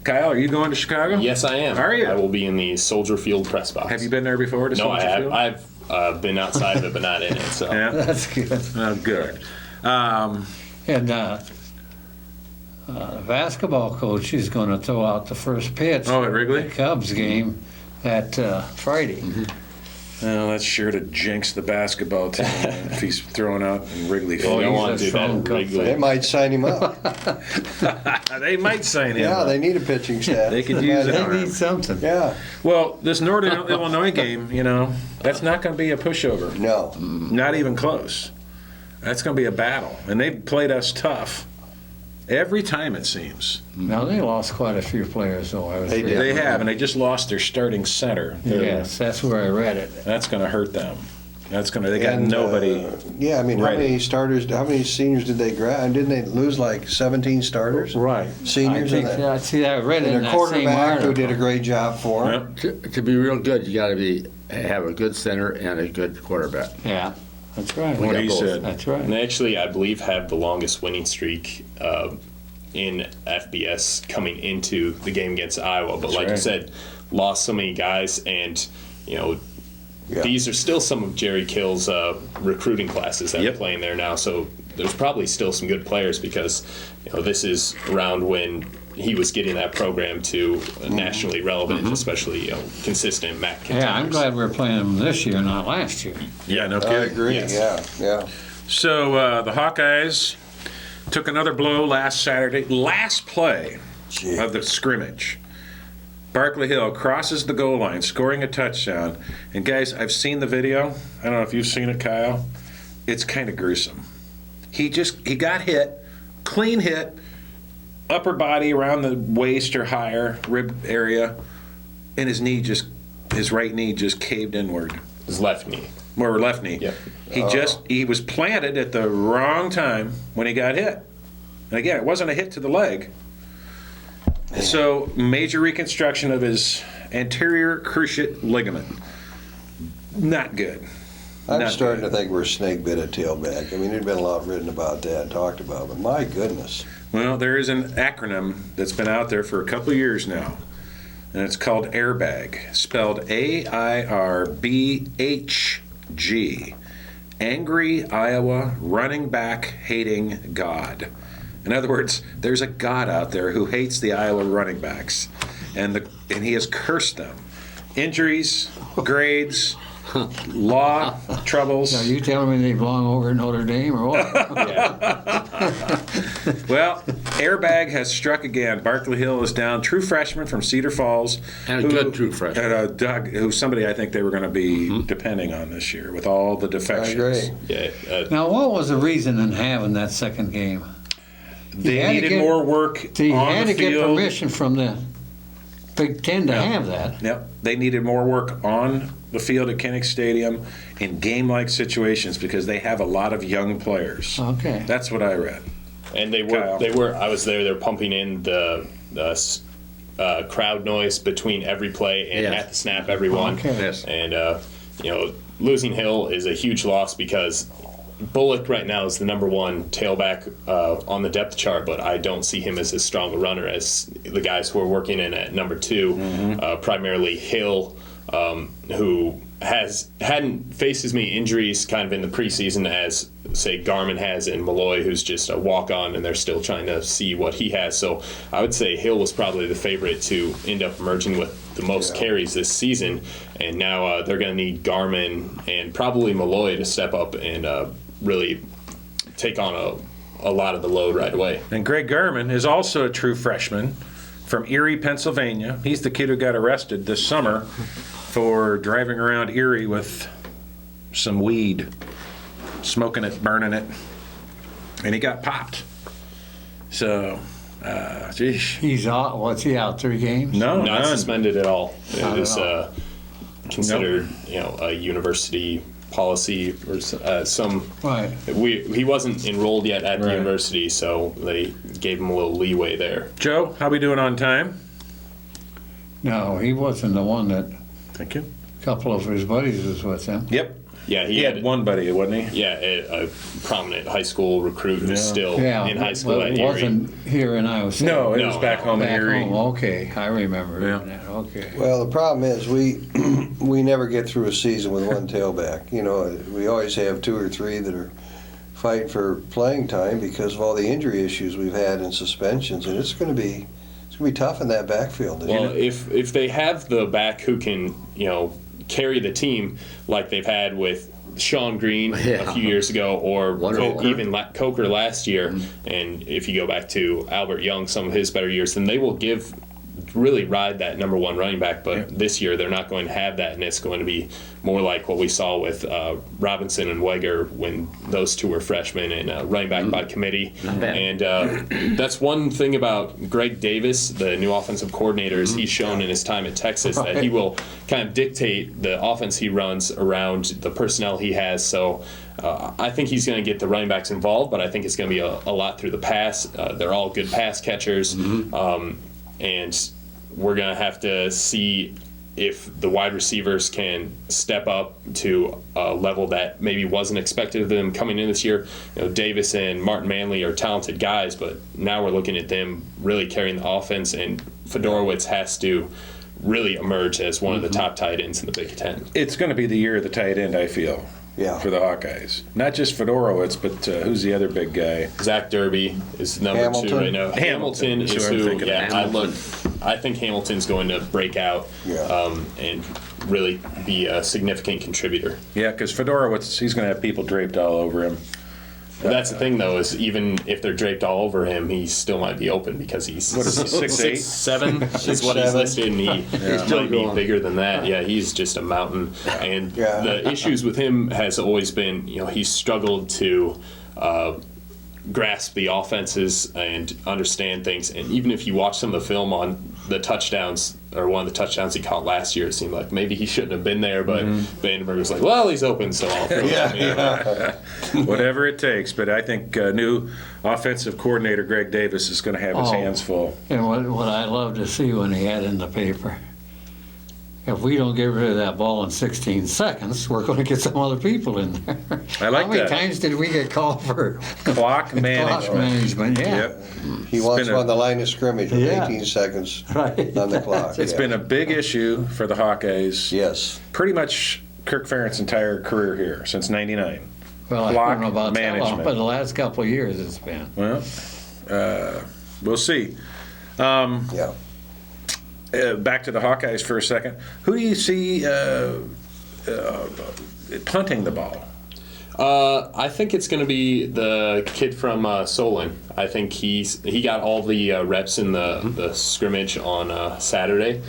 Speaker 1: Kyle, are you going to Chicago?
Speaker 3: Yes, I am.
Speaker 1: Are you?
Speaker 3: I will be in the Soldier Field press box.
Speaker 1: Have you been there before to
Speaker 3: No, I
Speaker 1: Soldier
Speaker 3: have.
Speaker 1: Field?
Speaker 3: I've been outside of it, but not in it. So.
Speaker 1: Yeah.
Speaker 5: That's good.
Speaker 1: Oh, good.
Speaker 5: And the basketball coach is going to throw out the first pitch.
Speaker 1: Oh, at Wrigley?
Speaker 5: The Cubs game that Friday.
Speaker 1: Well, that's sure to jinx the basketball team if he's throwing out in Wrigley
Speaker 3: You
Speaker 1: Field.
Speaker 3: don't
Speaker 5: he's
Speaker 3: want
Speaker 5: a
Speaker 3: to do that
Speaker 5: strong Cub
Speaker 3: Wrigley.
Speaker 2: They might sign him up.
Speaker 1: They might sign him.
Speaker 2: Yeah, they need a pitching staff.
Speaker 1: They could use
Speaker 5: They
Speaker 1: it.
Speaker 5: need something.
Speaker 2: Yeah.
Speaker 1: Well, this Northern Illinois game, that's not going to be a pushover.
Speaker 2: No.
Speaker 1: Not even close. That's going to be a battle. And they've played us tough every time, it seems.
Speaker 5: Now, they lost quite a few players, though. I was
Speaker 2: They
Speaker 5: reading.
Speaker 2: did.
Speaker 1: They have, and they just lost their starting center.
Speaker 5: Yes, that's where I read it.
Speaker 1: That's going to hurt them. They got
Speaker 2: And,
Speaker 1: nobody.
Speaker 2: Yeah, I mean, how
Speaker 1: ready.
Speaker 2: many starters, how many seniors did they grab? And didn't they lose like 17 starters?
Speaker 5: Right.
Speaker 2: Seniors
Speaker 5: I
Speaker 2: in
Speaker 5: think
Speaker 2: that.
Speaker 5: I read it in
Speaker 2: And their
Speaker 5: that same
Speaker 2: quarterback, who
Speaker 5: article.
Speaker 2: did a great job for
Speaker 1: Yep.
Speaker 2: them.
Speaker 4: To be real good, you got to be have a good center and a good quarterback.
Speaker 5: Yeah, that's right.
Speaker 1: What
Speaker 4: got
Speaker 1: he
Speaker 4: both.
Speaker 1: said.
Speaker 5: That's right.
Speaker 3: And they actually, I believe, have the longest winning streak in FBS coming into the game against Iowa. But like you
Speaker 5: right.
Speaker 3: said, lost so many guys, and
Speaker 2: Yeah.
Speaker 3: these are still some of Jerry Kill's recruiting classes that
Speaker 1: Yep.
Speaker 3: are playing there now. So there's probably still some good players because this is around when he was getting that program to nationally relevant, especially consistent MAC contenders.
Speaker 5: Yeah, I'm glad we're playing them this year, not last year.
Speaker 1: Yeah, no
Speaker 2: I
Speaker 1: kidding.
Speaker 2: agree.
Speaker 3: Yes.
Speaker 2: Yeah.
Speaker 1: So the Hawkeyes took another blow last Saturday. Last play
Speaker 2: Gee.
Speaker 1: of the scrimmage. Barkley Hill crosses the goal line, scoring a touchdown. And guys, I've seen the video. I don't know if you've seen it, Kyle. It's kind of gruesome. He got hit, clean hit, upper body around the waist or higher rib area, and his right knee just caved inward.
Speaker 3: His left knee.
Speaker 1: Or left knee.
Speaker 3: Yep.
Speaker 1: He was planted at the wrong time when he got hit. And again, it wasn't a hit to the leg. So major reconstruction of his anterior cruciate ligament. Not good.
Speaker 2: I'm
Speaker 1: Not
Speaker 2: starting
Speaker 1: good.
Speaker 2: to think we're snake bit at tailback. I mean, there's been a lot written about that and talked about, but my goodness.
Speaker 1: Well, there is an acronym that's been out there for a couple of years now, and it's called AIRBAG, spelled AIRBHG. Angry Iowa Running Back Hating God. In other words, there's a God out there who hates the Iowa running backs, and he has cursed them. Injuries, grades, law troubles.
Speaker 5: Are you telling me they belong over at Notre Dame or what?
Speaker 1: Well, airbag has struck again. Barkley Hill is down. True freshman from Cedar Falls.
Speaker 4: And a good true freshman.
Speaker 1: And Doug, who's somebody I think they were going to be depending on this year with all the
Speaker 2: I
Speaker 1: defections.
Speaker 2: agree.
Speaker 3: Yeah.
Speaker 5: Now, what was the reason in having that second game?
Speaker 1: They
Speaker 5: had to
Speaker 1: needed
Speaker 5: get-
Speaker 1: more work
Speaker 5: He
Speaker 1: on
Speaker 5: had
Speaker 1: the
Speaker 5: to get
Speaker 1: field.
Speaker 5: permission from the Big Ten to have that.
Speaker 1: Yep. They needed more work on the field at Kinnick Stadium in game-like situations because they have a lot of young players.
Speaker 5: Okay.
Speaker 1: That's what I read.
Speaker 3: And they
Speaker 1: Kyle.
Speaker 3: were. I was there. They're pumping in the crowd noise between every play and
Speaker 4: Yes.
Speaker 3: at the snap, every one.
Speaker 5: Okay.
Speaker 4: Yes.
Speaker 3: And losing Hill is a huge loss because Bullock right now is the number one tailback on the depth chart, but I don't see him as strong a runner as the guys who are working in at number two, primarily Hill, who hadn't faced as many injuries kind of in the preseason as, say, Garmin has, and Malloy, who's just a walk-on, and they're still trying to see what he has. So I would say Hill was probably the favorite to end up emerging with the most carries this season, and now they're going to need Garmin and probably Malloy to step up and really take on a lot of the load right away.
Speaker 1: And Greg Garman is also a true freshman from Erie, Pennsylvania. He's the kid who got arrested this summer for driving around Erie with some weed, smoking it, burning it, and he got popped. So, geez.
Speaker 5: He's out. What's he out? 3 games?
Speaker 1: No,
Speaker 3: Not
Speaker 1: none.
Speaker 3: suspended at all.
Speaker 5: Not
Speaker 3: It was
Speaker 5: at all.
Speaker 3: considered, a university policy or some.
Speaker 5: Right.
Speaker 3: He wasn't enrolled yet at the
Speaker 5: Right.
Speaker 3: university, so they gave him a little leeway there.
Speaker 1: Joe, how we doing on time?
Speaker 5: No, he wasn't the one that
Speaker 1: Thank you.
Speaker 5: a couple of his buddies was with him.
Speaker 1: Yep.
Speaker 3: Yeah,
Speaker 1: He had one buddy, wasn't he?
Speaker 3: Yeah, a prominent high school recruit who's still
Speaker 5: Yeah,
Speaker 3: in high school
Speaker 5: but
Speaker 3: at
Speaker 5: it
Speaker 3: Erie.
Speaker 5: wasn't here in Iowa City.
Speaker 1: No, it
Speaker 3: No,
Speaker 1: was back
Speaker 3: no.
Speaker 1: home in
Speaker 5: Back
Speaker 1: Erie.
Speaker 5: home. Okay, I remember
Speaker 1: Yeah.
Speaker 5: that. Okay.
Speaker 2: Well, the problem is we never get through a season with one tailback. We always have 2 or 3 that are fighting for playing time because of all the injury issues we've had and suspensions, and it's going to be tough in that backfield. this
Speaker 3: Well,
Speaker 2: year.
Speaker 3: if they have the back who can, carry the team like they've had with Sean Green a
Speaker 4: Yeah.
Speaker 3: few years ago, or
Speaker 4: Wonderful.
Speaker 3: with even Coker last year, and if you go back to Albert Young, some of his better years, then they will really ride that number one running back. But this year they're not going to have that, and it's going to be more like what we saw with Robinson and Weger when those two were freshmen and running back by committee.
Speaker 4: bad.
Speaker 3: And that's one thing about Greg Davis, the new offensive coordinator, is he's shown in his time at Texas that he will kind of dictate the offense he runs around the personnel he has. So I think he's going to get the running backs involved, but I think it's going to be a lot through the pass. They're all good pass catchers. And we're going to have to see if the wide receivers can step up to a level that maybe wasn't expected of them coming in this year. Davis and Martin Manley are talented guys, but now we're looking at them really carrying the offense, and Fedorowicz has to really emerge as one of the top tight ends in the Big Ten.
Speaker 1: It's going to be the year of the tight end, I feel.
Speaker 2: Yeah.
Speaker 1: For the Hawkeyes. Not just Fedorowicz, but who's the other big guy?
Speaker 3: Zach Derby is number
Speaker 2: Hamilton.
Speaker 3: 2 right now. Hamilton
Speaker 1: is
Speaker 3: is
Speaker 1: who I'm
Speaker 3: who.
Speaker 1: thinking of.
Speaker 3: I think Hamilton's going to break out and really be a significant contributor.
Speaker 1: Yeah, because Fedorowicz, he's going to have people draped all over him.
Speaker 3: That's the thing, though, is even if they're draped all over him, he still might be open because he's
Speaker 1: What is he, 6'8"?
Speaker 3: 6'7" is what he's
Speaker 2: 6'7".
Speaker 3: listed, and he might be bigger than that. Yeah, he's just a mountain. And the issues with him has always been, he's struggled to grasp the offenses and understand things. And even if you watch some of the film on the touchdowns, or one of the touchdowns he caught last year, it seemed like maybe he shouldn't have been there, but Vandenberg was like, well, he's open, so I'll throw him in.
Speaker 1: Whatever it takes. But I think new offensive coordinator Greg Davis is going to have his hands full.
Speaker 5: And what I love to see when he had in the paper, if we don't get rid of that ball in 16 seconds, we're going to get some other people in there.
Speaker 1: I like
Speaker 5: How many
Speaker 1: that.
Speaker 5: times did we get called for
Speaker 1: Clock management.
Speaker 5: clock management? Yeah.
Speaker 1: Yep.
Speaker 2: He wants
Speaker 1: been a-
Speaker 2: on the line of scrimmage with
Speaker 5: Yeah.
Speaker 2: 18 seconds
Speaker 5: Right.
Speaker 2: on the clock.
Speaker 1: It's been a big issue for the Hawkeyes.
Speaker 2: Yes.
Speaker 1: Pretty much Kirk Ferentz' entire career here, since '99.
Speaker 5: Well, I
Speaker 1: Clock
Speaker 5: don't know about that long,
Speaker 1: management.
Speaker 5: but the last couple of years it's been.
Speaker 1: Well, we'll see.
Speaker 2: Yeah.
Speaker 1: Back to the Hawkeyes for a second. Who do you see punting the ball?
Speaker 3: I think it's going to be the kid from Solon. I think he got all the reps in the scrimmage on Saturday.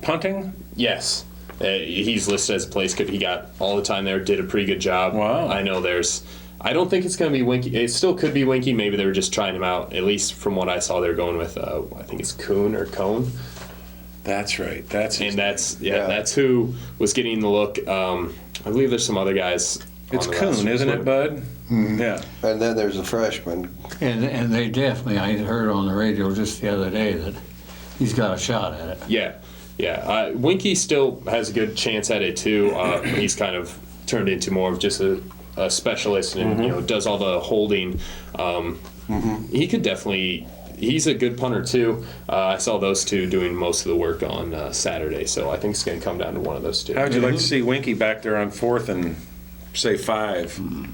Speaker 1: Punting?
Speaker 3: Yes. He's listed as a place coach. He got all the time there, did a pretty good job.
Speaker 1: Wow.
Speaker 3: I know I don't think it's going to be Winky. It still could be Winky. Maybe they were just trying him out. At least from what I saw, they're going with, I think it's Kuhn or Cone.
Speaker 1: That's right. That's
Speaker 3: who was getting the look. I believe there's some other guys.
Speaker 1: It's
Speaker 3: on the
Speaker 1: Kuhn,
Speaker 3: roster.
Speaker 1: isn't it, Bud? Yeah.
Speaker 2: And then there's a freshman.
Speaker 5: And they definitely, I heard on the radio just the other day that he's got a shot at it.
Speaker 3: Yeah. Winky still has a good chance at it too. He's kind of turned into more of just a specialist and does all the holding. He could definitely. He's a good punter too. I saw those two doing most of the work on Saturday, so I think it's going to come down to one of those two.
Speaker 1: How would you like to see Winky back there on 4th and, say, 5,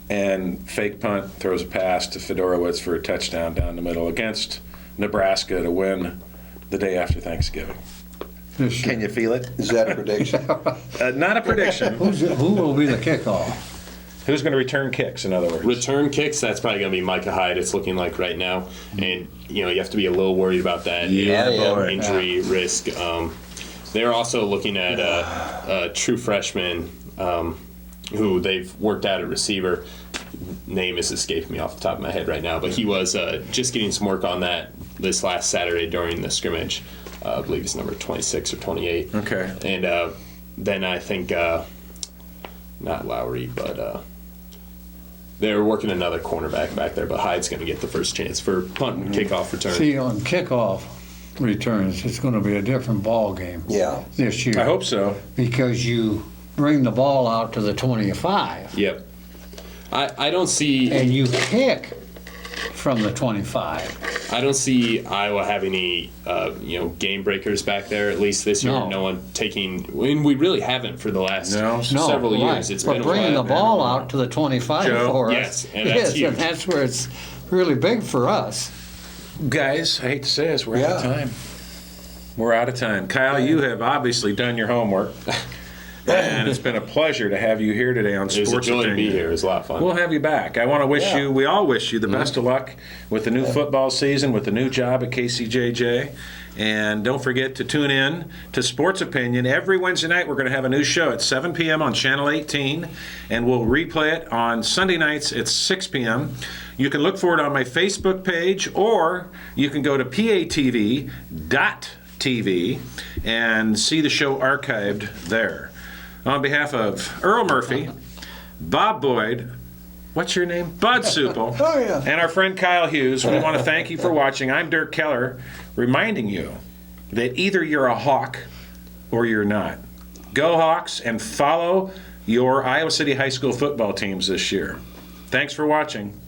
Speaker 1: and fake punt, throws a pass to Fedorowicz for a touchdown down the middle against Nebraska to win the day after Thanksgiving? Can you feel it?
Speaker 2: Is that a prediction?
Speaker 1: Not a prediction.
Speaker 5: Who will be the kickoff?
Speaker 1: Who's going to return kicks, in other words?
Speaker 3: Return kicks, that's probably going to be Micah Hyde, it's looking like right now. And, you have to be a little worried about that injury risk. They're also looking at a true freshman who they've worked out at receiver. Name is escaping me off the top of my head right now, but he was just getting some work on that this last Saturday during the scrimmage. I believe he's number 26 or 28.
Speaker 1: Okay.
Speaker 3: And then I think, not Lowry, but they're working another cornerback back there, but Hyde's going to get the first chance for punt and kickoff return.
Speaker 5: See, on kickoff returns, it's going to be a different ball game this year.
Speaker 1: I hope so.
Speaker 5: Because you bring the ball out to the 25.
Speaker 3: Yep. I don't see...
Speaker 5: And you kick from the 25.
Speaker 3: I don't see Iowa having any, game breakers back there, at least this year. No one taking... And we really haven't for the last several years. It's been a while.
Speaker 5: But bringing the ball out to the 25 for us.
Speaker 3: Yes, and that's huge.
Speaker 5: And that's where it's really big for us.
Speaker 1: Guys, I hate to say this, we're out of time. We're out of time. Kyle, you have obviously done your homework. And it's been a pleasure to have you here today on Sports
Speaker 3: It was a joy to be
Speaker 1: Opinion.
Speaker 3: here. It was a lot of fun.
Speaker 1: We'll have you back. I want to wish you, we all wish you the best of luck with the new football season, with the new job at KCJJ. And don't forget to tune in to Sports Opinion. Every Wednesday night, we're going to have a new show at 7 p.m. on Channel 18, and we'll replay it on Sunday nights at 6 p.m. You can look for it on my Facebook page, or you can go to patv.tv and see the show archived there. On behalf of Earl Murphy, Bob Boyd, what's your name? Bud Supple, and our friend Kyle Hughes, we want to thank you for watching. I'm Dirk Keller, reminding you that either you're a Hawk or you're not. Go Hawks and follow your Iowa City High School football teams this year. Thanks for watching.